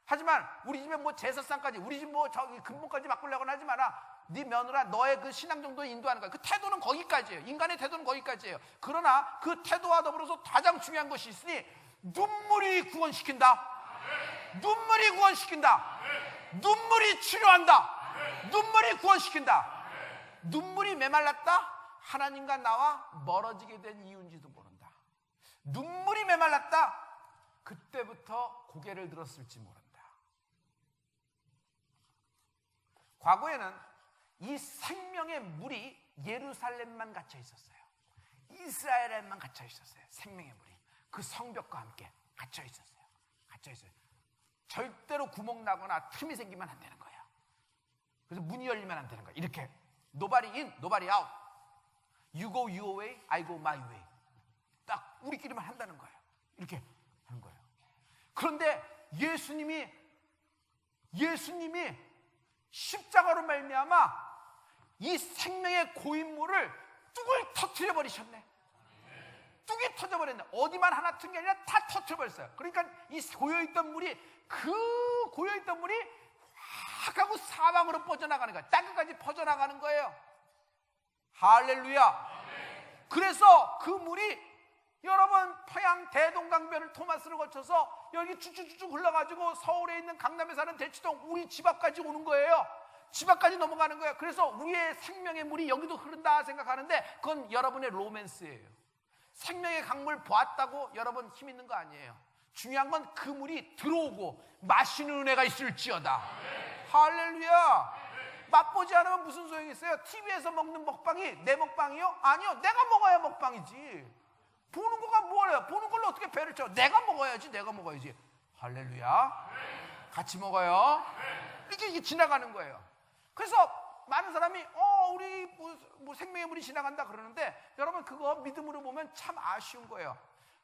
하지만 우리 집에 뭐 제사상까지, 우리 집 뭐 저기 근본까지 바꾸려고는 하지 마라. 네 며느라 너의 그 신앙 정도를 인도하는 거예요. 그 태도는 거기까지예요. 인간의 태도는 거기까지예요. 그러나 그 태도와 더불어서 가장 중요한 것이 있으니 눈물이 구원시킨다. 눈물이 구원시킨다. 눈물이 치료한다. 눈물이 구원시킨다. 눈물이 메말랐다? 하나님과 나와 멀어지게 된 이유인지도 모른다. 눈물이 메말랐다? 그때부터 고개를 들었을지 모른다. 과거에는 이 생명의 물이 예루살렘만 갇혀 있었어요. 이스라엘에만 갇혀 있었어요. 생명의 물이 그 성벽과 함께 갇혀 있었어요. 절대로 구멍 나거나 틈이 생기면 안 되는 거예요. 그래서 문이 열리면 안 되는 거야. 이렇게 nobody in, nobody out. You go your way, I go my way. 딱 우리끼리만 한다는 거예요. 이렇게 하는 거예요. 그런데 예수님이 십자가로 말미암아 이 생명의 고인물을 뚝을 터뜨려 버리셨네. 뚝이 터져버렸네. 어디만 하나 튼 게 아니라 다 터뜨려버렸어요. 그러니까 이 고여있던 물이 확 하고 사방으로 뻗어나가는 거예요. 땅끝까지 퍼져나가는 거예요. 할렐루야. 그래서 그 물이 여러분 평양 대동강변을 토마스를 거쳐서 여기 쭉쭉쭉 흘러가지고 서울에 있는 강남에 사는 대치동 우리 집 앞까지 오는 거예요. 집 앞까지 넘어가는 거예요. 그래서 우리의 생명의 물이 여기도 흐른다 생각하는데 그건 여러분의 로맨스예요. 생명의 강물 보았다고 여러분 힘 있는 거 아니에요. 중요한 건 그 물이 들어오고 마시는 은혜가 있을지어다. 할렐루야. 맛보지 않으면 무슨 소용이 있어요? TV에서 먹는 먹방이 내 먹방이요? 아니요, 내가 먹어야 먹방이지. 보는 거가 뭐래요? 보는 걸로 어떻게 배를 채워? 내가 먹어야지. 할렐루야. 같이 먹어요. 이게 지나가는 거예요. 그래서 많은 사람이 우리 뭐 생명의 물이 지나간다 그러는데 여러분 그거 믿음으로 보면 참 아쉬운 거예요.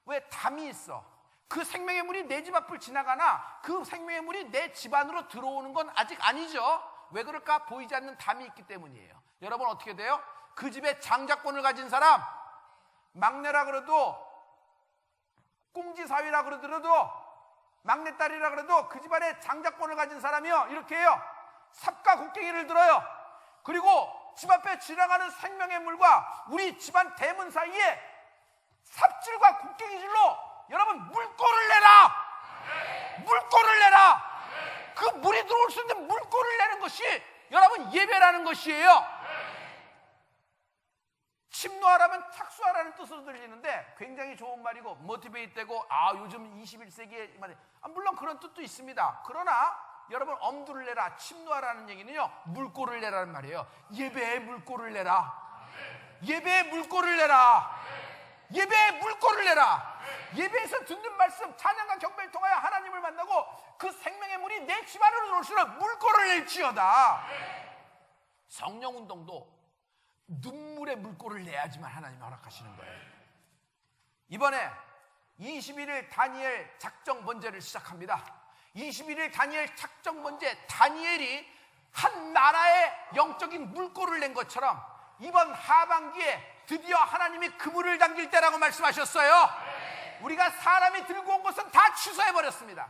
왜? 담이 있어. 그 생명의 물이 내 집 앞을 지나가나 그 생명의 물이 내 집 안으로 들어오는 건 아직 아니죠. 왜 그럴까? 보이지 않는 담이 있기 때문이에요. 여러분 어떻게 돼요? 그 집에 장자권을 가진 사람, 막내라 그래도, 꽁지사위라 그러더라도, 막내딸이라 그래도 그 집안에 장자권을 가진 사람이요 이렇게 해요. 삽과 곡괭이를 들어요. 그리고 집 앞에 지나가는 생명의 물과 우리 집안 대문 사이에 삽질과 곡괭이질로 여러분 물꼬를 내라. 물꼬를 내라. 그 물이 들어올 수 있는 물꼬를 내는 것이 여러분 예배라는 것이에요. 침노하라면 착수하라는 뜻으로 들리는데 굉장히 좋은 말이고 모티베이트 되고 요즘 21세기에 말이 물론 그런 뜻도 있습니다. 그러나 여러분 엄두를 내라. 침노하라는 얘기는요 물꼬를 내라는 말이에요. 예배의 물꼬를 내라. 예배의 물꼬를 내라. 예배의 물꼬를 내라. 예배에서 듣는 말씀 찬양과 경배를 통하여 하나님을 만나고 그 생명의 물이 내 집 안으로 들어올 수 있는 물꼬를 낼지어다. 성령 운동도 눈물의 물꼬를 내야지만 하나님이 허락하시는 거예요. 이번에 21일 다니엘 작정 번제를 시작합니다. 21일 다니엘 작정 번제, 다니엘이 한 나라의 영적인 물꼬를 낸 것처럼 이번 하반기에 드디어 하나님이 그물을 당길 때라고 말씀하셨어요. 우리가 사람이 들고 온 것은 다 취소해버렸습니다.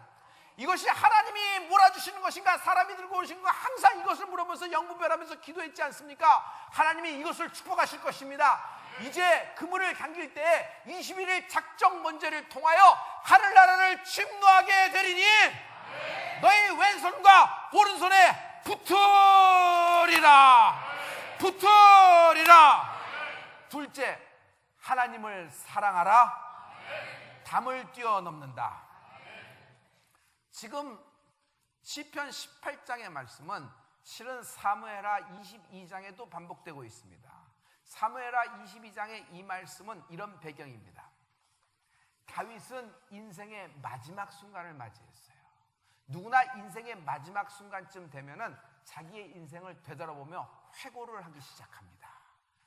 이것이 하나님이 몰아주시는 것인가 사람이 들고 오신 거 항상 이것을 물어보면서 영분별하면서 기도했지 않습니까? 하나님이 이것을 축복하실 것입니다. 이제 그물을 당길 때 21일 작정 번제를 통하여 하늘나라를 침노하게 되리니 너희 왼손과 오른손에 붙으리라. 붙으리라. 둘째, 하나님을 사랑하라. 담을 뛰어넘는다. 지금 시편 18장의 말씀은 실은 사무엘하 22장에도 반복되고 있습니다. 사무엘하 22장의 이 말씀은 이런 배경입니다. 다윗은 인생의 마지막 순간을 맞이했어요. 누구나 인생의 마지막 순간쯤 되면은 자기의 인생을 되돌아보며 회고를 하기 시작합니다.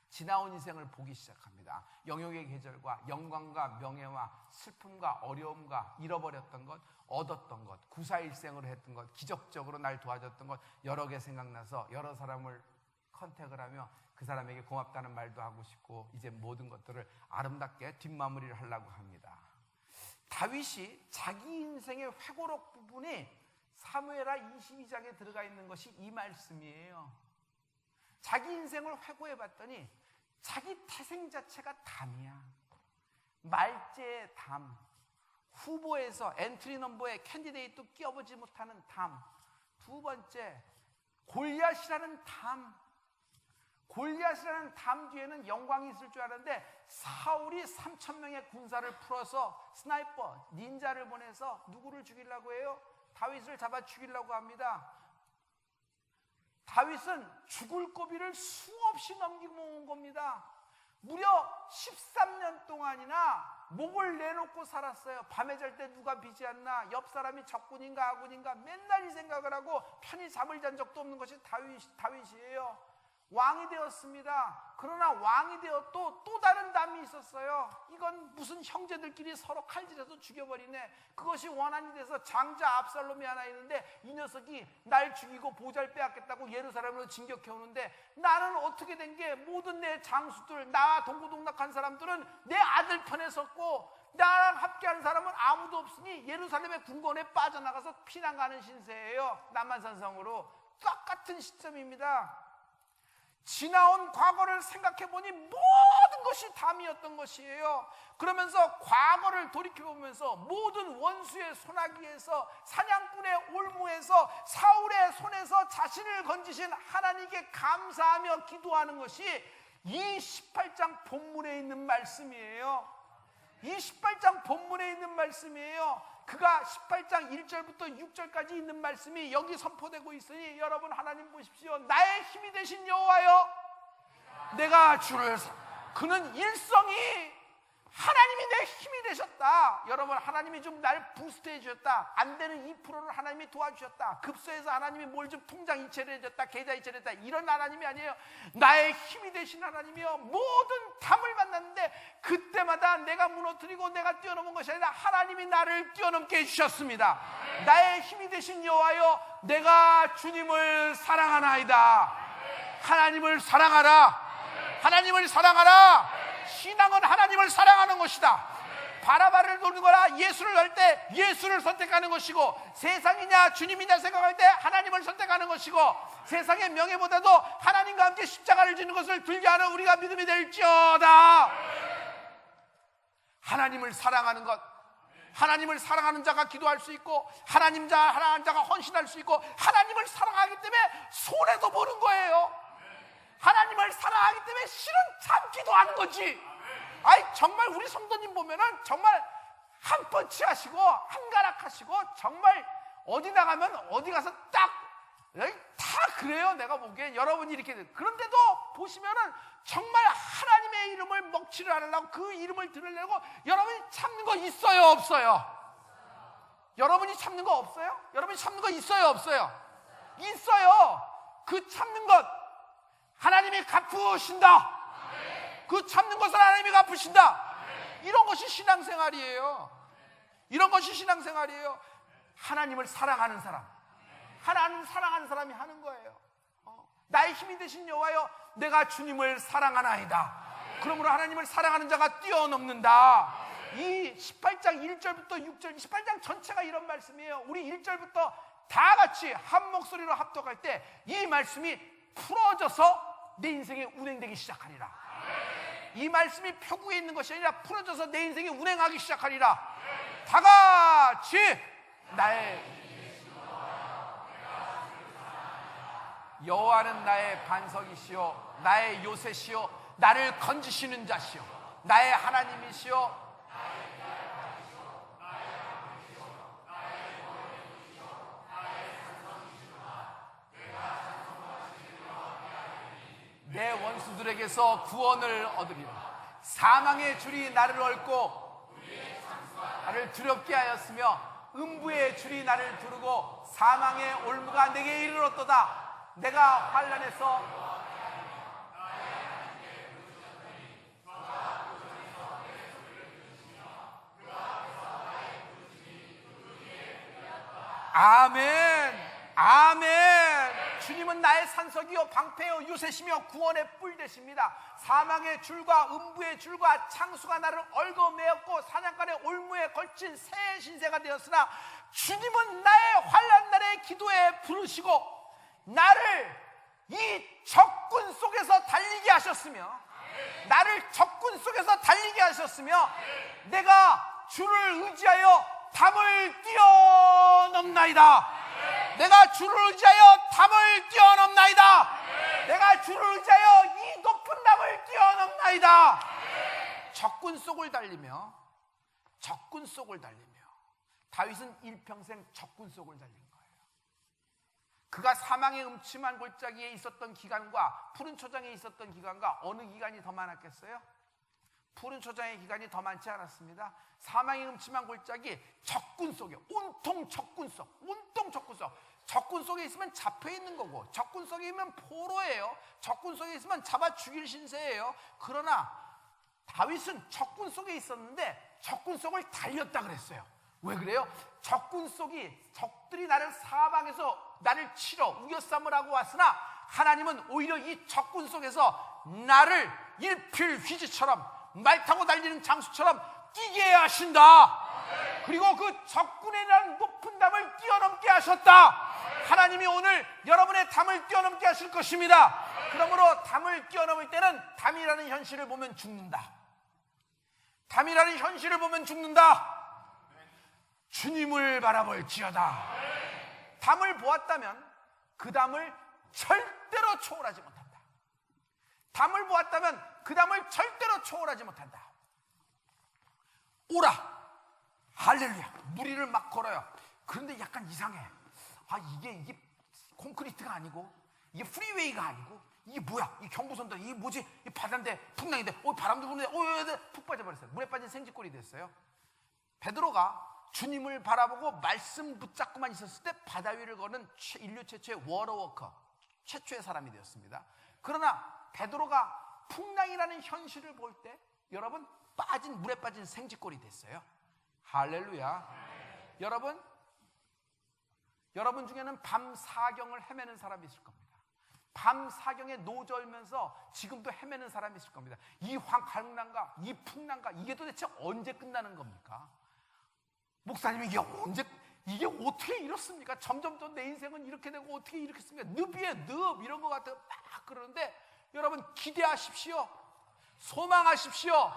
지나온 인생을 보기 시작합니다. 영역의 계절과 영광과 명예와 슬픔과 어려움과 잃어버렸던 것, 얻었던 것, 구사일생으로 했던 것, 기적적으로 날 도와줬던 것 여러 개 생각나서 여러 사람을 컨택을 하며 그 사람에게 고맙다는 말도 하고 싶고 이제 모든 것들을 아름답게 뒷마무리를 하려고 합니다. 다윗이 자기 인생의 회고록 부분이 사무엘하 22장에 들어가 있는 것이 이 말씀이에요. 자기 인생을 회고해 봤더니 자기 태생 자체가 담이야. 말제의 담, 후보에서 엔트리 넘버에 캔디데이트도 끼워보지 못하는 담. 두 번째, 골리앗이라는 담. 골리앗이라는 담 뒤에는 영광이 있을 줄 알았는데 사울이 3,000명의 군사를 풀어서 스나이퍼, 닌자를 보내서 누구를 죽이려고 해요? 다윗을 잡아 죽이려고 합니다. 다윗은 죽을 고비를 수없이 넘기고 온 겁니다. 무려 13년 동안이나 목을 내놓고 살았어요. 밤에 잘 때 누가 비지 않나, 옆 사람이 적군인가 아군인가 맨날 이 생각을 하고 편히 잠을 잔 적도 없는 것이 다윗이에요. 왕이 되었습니다. 그러나 왕이 되었도 또 다른 담이 있었어요. 이건 무슨 형제들끼리 서로 칼질해서 죽여버리네. 그것이 원한이 돼서 장자 압살롬이 하나 있는데 이 녀석이 날 죽이고 보좌를 빼앗겠다고 예루살렘으로 진격해 오는데 나는 어떻게 된 게 모든 내 장수들, 나와 동고동락한 사람들은 내 아들 편에 섰고 나랑 함께하는 사람은 아무도 없으니 예루살렘의 궁궐에 빠져나가서 피난가는 신세예요. 남한산성으로. 똑같은 시점입니다. 지나온 과거를 생각해보니 모든 것이 담이었던 것이에요. 그러면서 과거를 돌이켜보면서 모든 원수의 손아귀에서, 사냥꾼의 올무에서, 사울의 손에서 자신을 건지신 하나님께 감사하며 기도하는 것이 이 18장 본문에 있는 말씀이에요. 이 18장 본문에 있는 말씀이에요. 그가 18장 1절부터 6절까지 있는 말씀이 여기 선포되고 있으니 여러분, 하나님 보십시오. 나의 힘이 되신 여호와여, 내가 주를 그는 일성이 하나님이 내 힘이 되셨다. 여러분, 하나님이 좀 날 부스트해 주셨다. 안 되는 2%를 하나님이 도와주셨다. 급소해서 하나님이 뭘 좀 통장 이체를 해줬다, 계좌 이체를 했다, 이런 하나님이 아니에요. 나의 힘이 되신 하나님이요, 모든 담을 만났는데 그때마다 내가 무너뜨리고 내가 뛰어넘은 것이 아니라 하나님이 나를 뛰어넘게 해주셨습니다. 나의 힘이 되신 여호와여, 내가 주님을 사랑하나이다. 하나님을 사랑하라. 하나님을 사랑하라. 신앙은 하나님을 사랑하는 것이다. 바라바를 돌리거나 예수를 할 때 예수를 선택하는 것이고, 세상이냐 주님이냐 생각할 때 하나님을 선택하는 것이고, 세상의 명예보다도 하나님과 함께 십자가를 지는 것을 들게 하는 우리가 믿음이 될지어다. 하나님을 사랑하는 것, 하나님을 사랑하는 자가 기도할 수 있고, 사랑하는 자가 헌신할 수 있고, 하나님을 사랑하기 때문에 손해도 보는 거예요. 하나님을 사랑하기 때문에 실은 참기도 하는 거지. 아이, 정말 우리 성도님 보면은 정말 한펀치 하시고 한가락하시고, 정말 어디 나가면 어디 가서 딱 다 그래요. 내가 보기엔 여러분이 이렇게. 그런데도 보시면은 정말 하나님의 이름을 먹칠을 하려고, 그 이름을 들으려고 여러분이 참는 거 있어요 없어요? 여러분이 참는 거 없어요? 여러분이 참는 거 있어요 없어요? 있어요. 그 참는 것 하나님이 갚으신다. 그 참는 것을 하나님이 갚으신다. 이런 것이 신앙생활이에요. 이런 것이 신앙생활이에요. 하나님을 사랑하는 사람, 하나님을 사랑하는 사람이 하는 거예요. 나의 힘이 되신 여호와여, 내가 주님을 사랑하나이다. 그러므로 하나님을 사랑하는 자가 뛰어넘는다. 이 18장 1절부터 6절, 18장 전체가 이런 말씀이에요. 우리 1절부터 다 같이 한 목소리로 합독할 때 이 말씀이 풀어져서 내 인생에 운행되기 시작하리라. 이 말씀이 표구에 있는 것이 아니라 풀어져서 내 인생에 운행하기 시작하리라. 다 같이 나의 여호와는 나의 반석이시요 나의 요새시요 나를 건지시는 자시요 나의 하나님이시요 내 원수들에게서 구원을 얻으리라. 사망의 줄이 나를 얽고 나를 두렵게 하였으며 음부의 줄이 나를 두르고 사망의 올무가 내게 이르렀도다. 내가 환난에서 아멘, 아멘. 주님은 나의 산석이요 방패요 요새시며 구원의 뿔 되십니다. 사망의 줄과 음부의 줄과 창수가 나를 얽어매었고 사냥간의 올무에 걸친 새 신세가 되었으나 주님은 나의 환난 날의 기도에 부르시고 나를 이 적군 속에서 달리게 하셨으며, 나를 적군 속에서 달리게 하셨으며, 내가 주를 의지하여 담을 뛰어넘나이다. 내가 주를 의지하여 담을 뛰어넘나이다. 내가 주를 의지하여 이 높은 담을 뛰어넘나이다. 적군 속을 달리며, 적군 속을 달리며. 다윗은 일평생 적군 속을 달린 거예요. 그가 사망의 음침한 골짜기에 있었던 기간과 푸른 초장에 있었던 기간과 어느 기간이 더 많았겠어요? 푸른 초장의 기간이 더 많지 않았습니다. 사망의 음침한 골짜기 적군 속에, 온통 적군 속, 온통 적군 속. 적군 속에 있으면 잡혀 있는 거고, 적군 속에 있으면 포로예요. 적군 속에 있으면 잡아 죽일 신세예요. 그러나 다윗은 적군 속에 있었는데 적군 속을 달렸다 그랬어요. 왜 그래요? 적군 속이, 적들이 나를 사방에서 나를 치러 우겨쌈을 하고 왔으나 하나님은 오히려 이 적군 속에서 나를 일필휘지처럼 말 타고 달리는 장수처럼 뛰게 하신다. 그리고 그 적군에 대한 높은 담을 뛰어넘게 하셨다. 하나님이 오늘 여러분의 담을 뛰어넘게 하실 것입니다. 그러므로 담을 뛰어넘을 때는 담이라는 현실을 보면 죽는다. 담이라는 현실을 보면 죽는다. 주님을 바라볼지어다. 담을 보았다면 그 담을 절대로 초월하지 못한다. 담을 보았다면 그 담을 절대로 초월하지 못한다. 오라, 할렐루야, 무리를 막 걸어요. 그런데 약간 이상해. 이게 콘크리트가 아니고, 이게 프리웨이가 아니고, 이게 뭐야? 이 경부선도, 이게 뭐지? 이 바다인데, 풍랑인데, 바람도 부는데, 푹 빠져버렸어요. 물에 빠진 생쥐꼴이 됐어요. 베드로가 주님을 바라보고 말씀 붙잡고만 있었을 때 바다 위를 걷는 인류 최초의 워터워커, 최초의 사람이 되었습니다. 그러나 베드로가 풍랑이라는 현실을 볼 때 여러분, 물에 빠진 생쥐꼴이 됐어요. 할렐루야. 여러분 중에는 밤 사경을 헤매는 사람이 있을 겁니다. 밤 사경에 노절면서 지금도 헤매는 사람이 있을 겁니다. 이 강난과 이 풍랑과 이게 도대체 언제 끝나는 겁니까? 목사님, 이게 어떻게 이렇습니까? 점점 더 내 인생은 이렇게 되고 어떻게 이렇게 습니까? 늪이에요, 늪. 이런 것 같아요. 막 그러는데 여러분, 기대하십시오. 소망하십시오.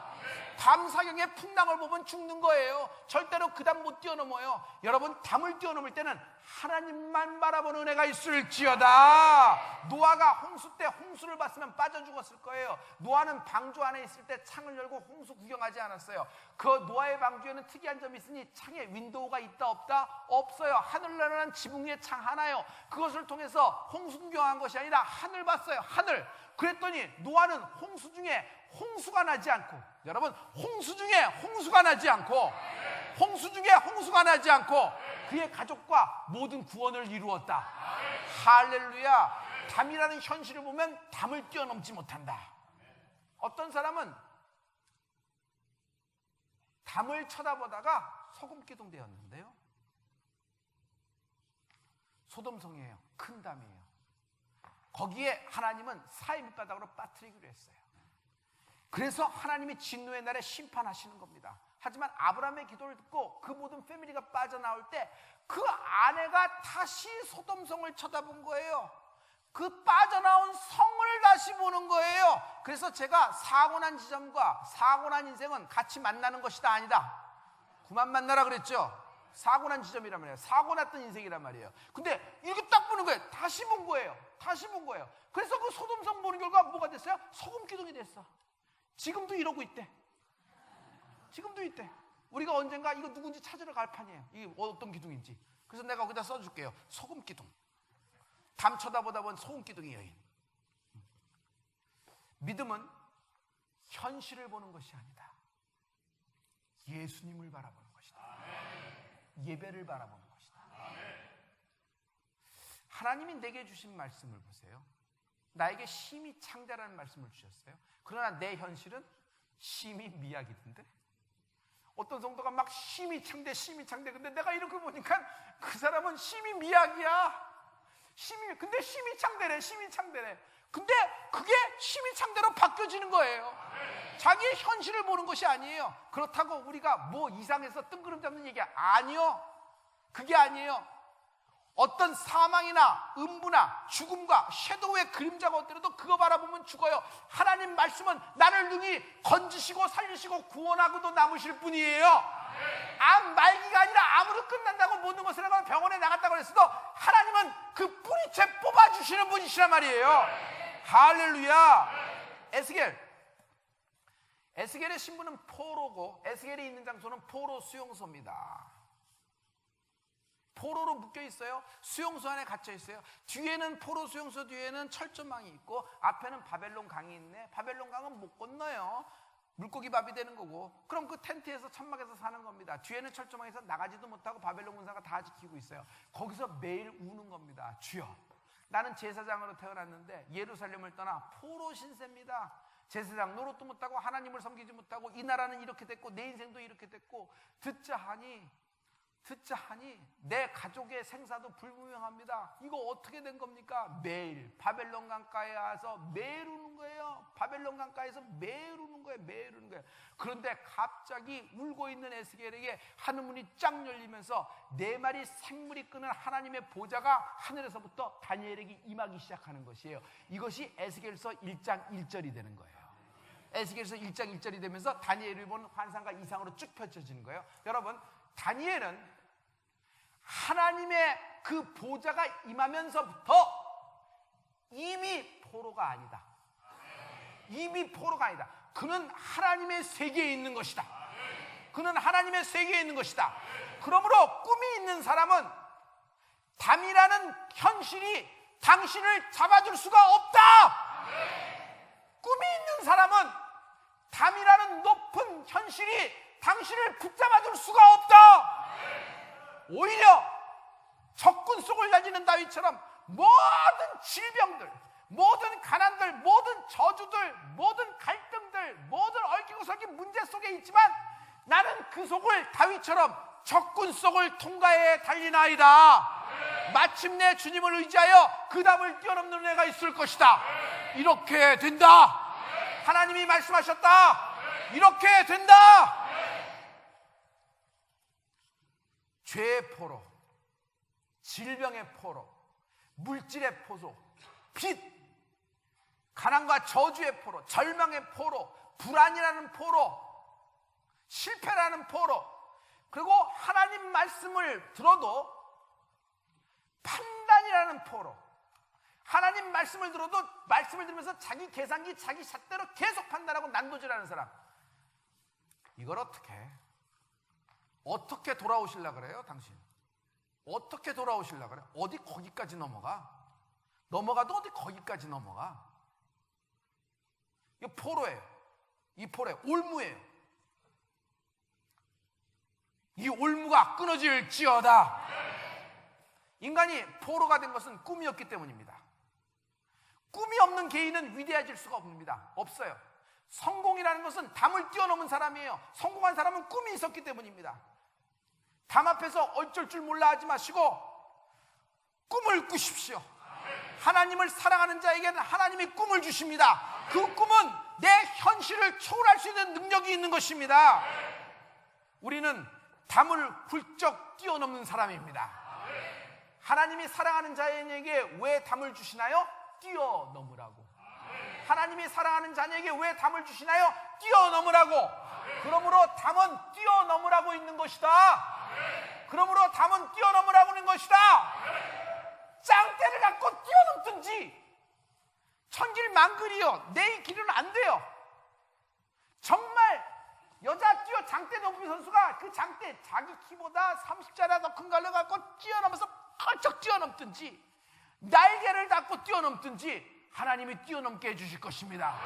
담 사경의 풍랑을 보면 죽는 거예요. 절대로 그 담 못 뛰어넘어요. 여러분, 담을 뛰어넘을 때는 하나님만 바라보는 은혜가 있을지어다. 노아가 홍수 때 홍수를 봤으면 빠져 죽었을 거예요. 노아는 방주 안에 있을 때 창을 열고 홍수 구경하지 않았어요. 그 노아의 방주에는 특이한 점이 있으니 창에 윈도우가 있다 없다? 없어요. 하늘나라는 지붕 위에 창 하나요. 그것을 통해서 홍수 구경한 것이 아니라 하늘 봤어요. 하늘. 그랬더니 노아는 홍수 중에 홍수가 나지 않고, 여러분, 홍수 중에 홍수가 나지 않고, 홍수 중에 홍수가 나지 않고 그의 가족과 모든 구원을 이루었다. 할렐루야. 담이라는 현실을 보면 담을 뛰어넘지 못한다. 어떤 사람은 담을 쳐다보다가 소금기둥 되었는데요. 소돔성이에요. 큰 담이에요. 거기에 하나님은 사해 밑바닥으로 빠뜨리기로 했어요. 그래서 하나님이 진노의 날에 심판하시는 겁니다. 하지만 아브라함의 기도를 듣고 그 모든 패밀리가 빠져나올 때 그 아내가 다시 소돔성을 쳐다본 거예요. 그 빠져나온 성을 다시 보는 거예요. 그래서 제가 사고난 지점과 사고난 인생은 같이 만나는 것이다, 아니다. 그만 만나라 그랬죠. 사고난 지점이란 말이에요. 사고났던 인생이란 말이에요. 근데 이렇게 딱 보는 거예요. 다시 본 거예요. 다시 본 거예요. 그래서 그 소돔성 보는 결과 뭐가 됐어요? 소금기둥이 됐어. 지금도 이러고 있대. 지금도 있대. 우리가 언젠가 이거 누군지 찾으러 갈 판이에요. 이게 어떤 기둥인지. 그래서 내가 거기다 써줄게요. 소금기둥. 담 쳐다보다 본 소금기둥의 여인. 믿음은 현실을 보는 것이 아니다. 예수님을 바라보는 것이다. 예배를 바라보는 것이다. 하나님이 내게 주신 말씀을 보세요. 나에게 심히 창대라는 말씀을 주셨어요. 그러나 내 현실은 심히 미약이던데. 어떤 성도가 막 심히 창대 근데 내가 이렇게 보니까 그 사람은 심히 미약이야. 근데 심히 창대래. 근데 그게 심히 창대로 바뀌어지는 거예요. 자기의 현실을 보는 것이 아니에요. 그렇다고 우리가 뭐 이상해서 뜬구름 잡는 얘기 아니요. 그게 아니에요. 어떤 사망이나 음부나 죽음과 섀도우의 그림자가 없더라도 그거 바라보면 죽어요. 하나님 말씀은 나를 능히 건지시고 살리시고 구원하고도 남으실 분이에요. 암 말기가 아니라 암으로 끝난다고 모든 것을 하고 병원에 나갔다고 했어도 하나님은 그 뿌리채 뽑아주시는 분이시란 말이에요. 할렐루야. 에스겔의 신부는 포로고 에스겔이 있는 장소는 포로 수용소입니다. 포로로 묶여 있어요. 수용소 안에 갇혀 있어요. 뒤에는 포로 수용소 뒤에는 철조망이 있고 앞에는 바벨론 강이 있네. 바벨론 강은 못 건너요. 물고기 밥이 되는 거고, 그럼 그 텐트에서 천막에서 사는 겁니다. 뒤에는 철조망에서 나가지도 못하고 바벨론 군사가 다 지키고 있어요. 거기서 매일 우는 겁니다. 주여, 나는 제사장으로 태어났는데 예루살렘을 떠나 포로 신세입니다. 제사장 노릇도 못하고 하나님을 섬기지 못하고 이 나라는 이렇게 됐고 내 인생도 이렇게 됐고, 듣자 하니 내 가족의 생사도 불분명합니다. 이거 어떻게 된 겁니까? 매일 바벨론 강가에 와서 매일 우는 거예요. 바벨론 강가에서 매일 우는 거예요. 매일 우는 거예요. 그런데 갑자기 울고 있는 에스겔에게 하늘문이 쫙 열리면서 네 마리 생물이 끄는 하나님의 보좌가 하늘에서부터 다니엘에게 임하기 시작하는 것이에요. 이것이 에스겔서 1장 1절이 되는 거예요. 에스겔서 1장 1절이 되면서 다니엘이 본 환상과 이상으로 쭉 펼쳐지는 거예요. 여러분, 다니엘은 하나님의 그 보좌가 임하면서부터 이미 포로가 아니다. 이미 포로가 아니다. 그는 하나님의 세계에 있는 것이다. 그는 하나님의 세계에 있는 것이다. 그러므로 꿈이 있는 사람은 담이라는 현실이 당신을 잡아줄 수가 없다. 꿈이 있는 사람은 담이라는 높은 현실이 당신을 붙잡아줄 수가 없다. 오히려 적군 속을 다니는 다윗처럼 모든 질병들, 모든 가난들, 모든 저주들, 모든 갈등들, 모든 얽히고 설킨 문제 속에 있지만 나는 그 속을 다윗처럼 적군 속을 통과해 달리나이다. 마침내 주님을 의지하여 그 담을 뛰어넘는 애가 있을 것이다. 이렇게 된다. 하나님이 말씀하셨다. 이렇게 된다. 죄의 포로, 질병의 포로, 물질의 포로, 빚, 가난과 저주의 포로, 절망의 포로, 불안이라는 포로, 실패라는 포로, 그리고 하나님 말씀을 들어도 판단이라는 포로, 하나님 말씀을 들어도 말씀을 들으면서 자기 계산기, 자기 잣대로 계속 판단하고 난도질하는 사람, 이걸 어떻게 돌아오실라 그래요? 당신 어떻게 돌아오실라 그래? 어디 거기까지 넘어가도 어디 거기까지 넘어가? 이거 포로예요. 이 포로예요. 올무예요. 이 올무가 끊어질지어다. 인간이 포로가 된 것은 꿈이었기 때문입니다. 꿈이 없는 개인은 위대해질 수가 없어요. 성공이라는 것은 담을 뛰어넘은 사람이에요. 성공한 사람은 꿈이 있었기 때문입니다. 담 앞에서 어쩔 줄 몰라 하지 마시고 꿈을 꾸십시오. 하나님을 사랑하는 자에게는 하나님이 꿈을 주십니다. 그 꿈은 내 현실을 초월할 수 있는 능력이 있는 것입니다. 우리는 담을 훌쩍 뛰어넘는 사람입니다. 하나님이 사랑하는 자에게 왜 담을 주시나요? 뛰어넘으라고. 하나님이 사랑하는 자녀에게 왜 담을 주시나요? 뛰어넘으라고. 그러므로 담은 뛰어넘으라고 있는 것이다. 그러므로 담은 뛰어넘으라고 있는 것이다. 짱대를 갖고 뛰어넘든지 천길만글이요 내 길은 안 돼요. 정말 여자 장대 높이 선수가 그 장대 자기 키보다 30자나 더 큰 걸로 갖고 뛰어넘어서 펄쩍 뛰어넘든지 날개를 닫고 뛰어넘든지 하나님이 뛰어넘게 해주실 것입니다.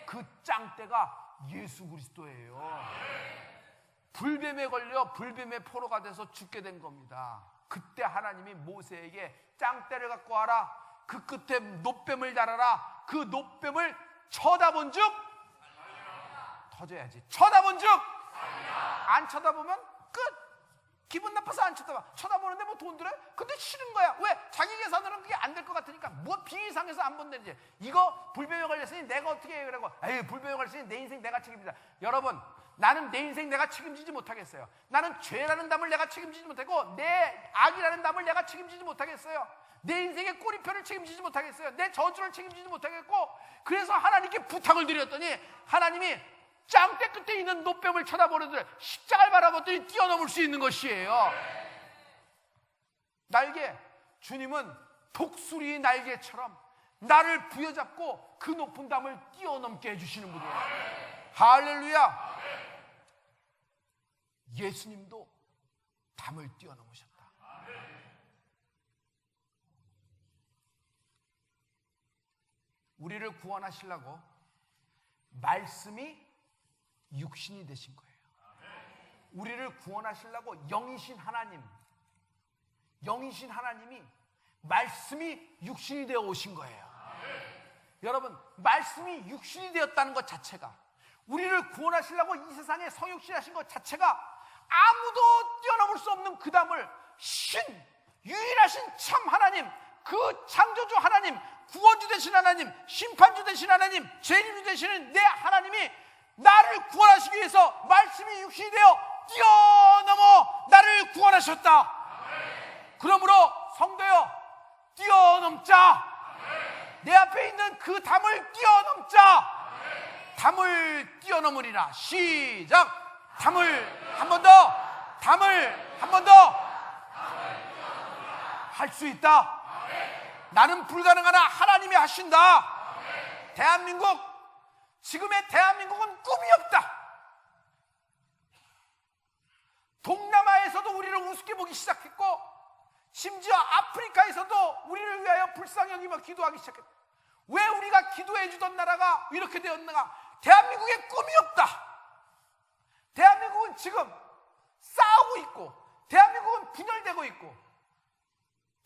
그 짱대가 예수 그리스도예요. 불뱀에 걸려 불뱀의 포로가 돼서 죽게 된 겁니다. 그때 하나님이 모세에게 짱대를 갖고 와라. 그 끝에 놋뱀을 달아라. 그 놋뱀을 쳐다본 즉 터져야지. 쳐다본 즉 안 쳐다보면 끝. 기분 나빠서 안 쳐다보는데 뭐 돈 들어요? 근데 싫은 거야. 왜? 자기 계산으로는 그게 안 될 것 같으니까 뭐 비상해서 안 본다는지. 이거 불뱀에 걸렸으니 내가 어떻게 해요? 그러고 에이 불뱀에 걸렸으니 내 인생 내가 책임지다. 여러분, 나는 내 인생 내가 책임지지 못하겠어요. 나는 죄라는 담을 내가 책임지지 못하고 내 악이라는 담을 내가 책임지지 못하겠어요. 내 인생의 꼬리표를 책임지지 못하겠어요. 내 저주를 책임지지 못하겠고, 그래서 하나님께 부탁을 드렸더니 하나님이 짱대 끝에 있는 놋뱀을 쳐다보는들 십자가를 바라보더니 뛰어넘을 수 있는 것이에요. 날개, 주님은 독수리 날개처럼 나를 부여잡고 그 높은 담을 뛰어넘게 해주시는 분이에요. 할렐루야. 예수님도 담을 뛰어넘으셨다. 우리를 구원하시려고 말씀이 육신이 되신 거예요. 우리를 구원하시려고 영이신 하나님이 말씀이 육신이 되어 오신 거예요. 여러분, 말씀이 육신이 되었다는 것 자체가, 우리를 구원하시려고 이 세상에 성육신하신 것 자체가 아무도 뛰어넘을 수 없는 그 담을 유일하신 참 하나님, 그 창조주 하나님, 구원주 되신 하나님, 심판주 되신 하나님, 죄인주 되시는 내 하나님이 나를 구원하시기 위해서 말씀이 육신이 되어 뛰어넘어 나를 구원하셨다. 그러므로 성도여, 뛰어넘자. 내 앞에 있는 그 담을 뛰어넘자. 담을 뛰어넘으리라. 시작. 담을 한 번 더, 담을 한 번 더 할 수 있다. 나는 불가능하나 하나님이 하신다. 대한민국, 지금의 대한민국은 꿈이 없다. 동남아에서도 우리를 우습게 보기 시작했고, 심지어 아프리카에서도 우리를 위하여 불쌍히 여기며 기도하기 시작했다. 왜 우리가 기도해 주던 나라가 이렇게 되었는가? 대한민국에 꿈이 없다. 대한민국은 지금 싸우고 있고, 대한민국은 분열되고 있고,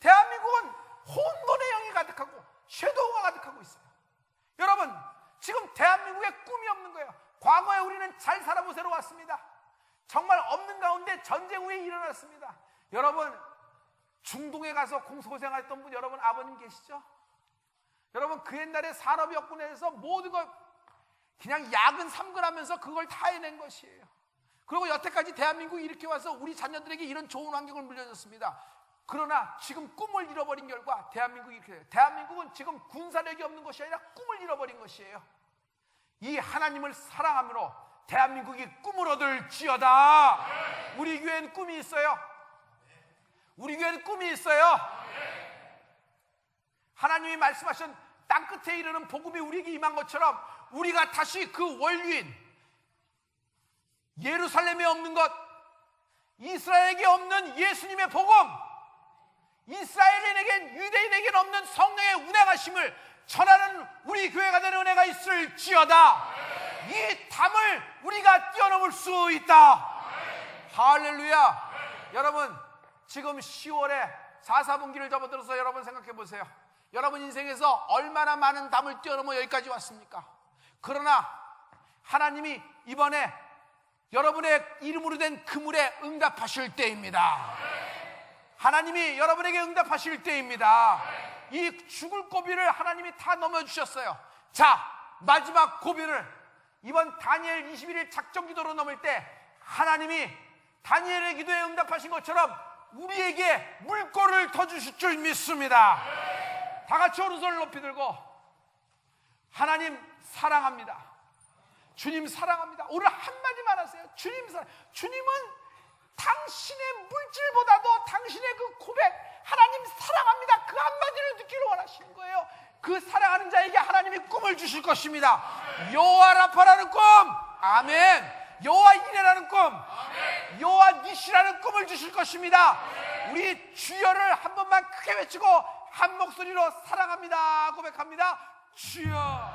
대한민국은 혼돈의 영이 가득하고 섀도우가 가득하고 있어요. 여러분, 지금 대한민국에 꿈이 없는 거예요. 과거에 우리는 잘 살아보세요 왔습니다. 정말 없는 가운데 전쟁 후에 일어났습니다. 여러분, 중동에 가서 공소고생했던 분, 여러분 아버님 계시죠? 여러분, 그 옛날에 산업혁군에서 모든 걸 그냥 야근 삼근하면서 그걸 다 해낸 것이에요. 그리고 여태까지 대한민국이 이렇게 와서 우리 자녀들에게 이런 좋은 환경을 물려줬습니다. 그러나 지금 꿈을 잃어버린 결과 대한민국이 이렇게 돼요. 대한민국은 지금 군사력이 없는 것이 아니라 꿈을 잃어버린 것이에요. 이 하나님을 사랑함으로 대한민국이 꿈을 얻을지어다. 우리 교회는 꿈이 있어요. 우리 교회는 꿈이 있어요. 하나님이 말씀하신 땅끝에 이르는 복음이 우리에게 임한 것처럼 우리가 다시 그 원류인 예루살렘에 없는 것, 이스라엘에게 없는 예수님의 복음, 이스라엘인에겐, 유대인에게는 없는 성령의 운행하심을 전하는 우리 교회가 되는 은혜가 있을지어다. 이 담을 우리가 뛰어넘을 수 있다. 할렐루야. 여러분, 지금 10월에 4분기를 접어들어서 여러분 생각해 보세요. 여러분 인생에서 얼마나 많은 담을 뛰어넘어 여기까지 왔습니까? 그러나 하나님이 이번에 여러분의 이름으로 된 그물에 응답하실 때입니다. 하나님이 여러분에게 응답하실 때입니다. 이 죽을 고비를 하나님이 다 넘어주셨어요. 자, 마지막 고비를 이번 다니엘 21일 작정기도로 넘을 때 하나님이 다니엘의 기도에 응답하신 것처럼 우리에게 물꼬를 터주실 줄 믿습니다. 다 같이 오른손을 높이 들고 하나님 사랑합니다. 주님 사랑합니다. 오늘 한마디만 하세요. 주님 사랑. 주님은 당신의 물질보다도 당신의 그 고백, 하나님 사랑합니다, 그 한마디를 듣기를 원하시는 거예요. 그 사랑하는 자에게 하나님이 꿈을 주실 것입니다. 여호와 라파라는 꿈, 아멘. 여호와 이레라는 꿈, 아멘. 여호와 니시라는 꿈을 주실 것입니다. 아멘. 우리 주여를 한 번만 크게 외치고 한 목소리로 사랑합니다 고백합니다. 주여.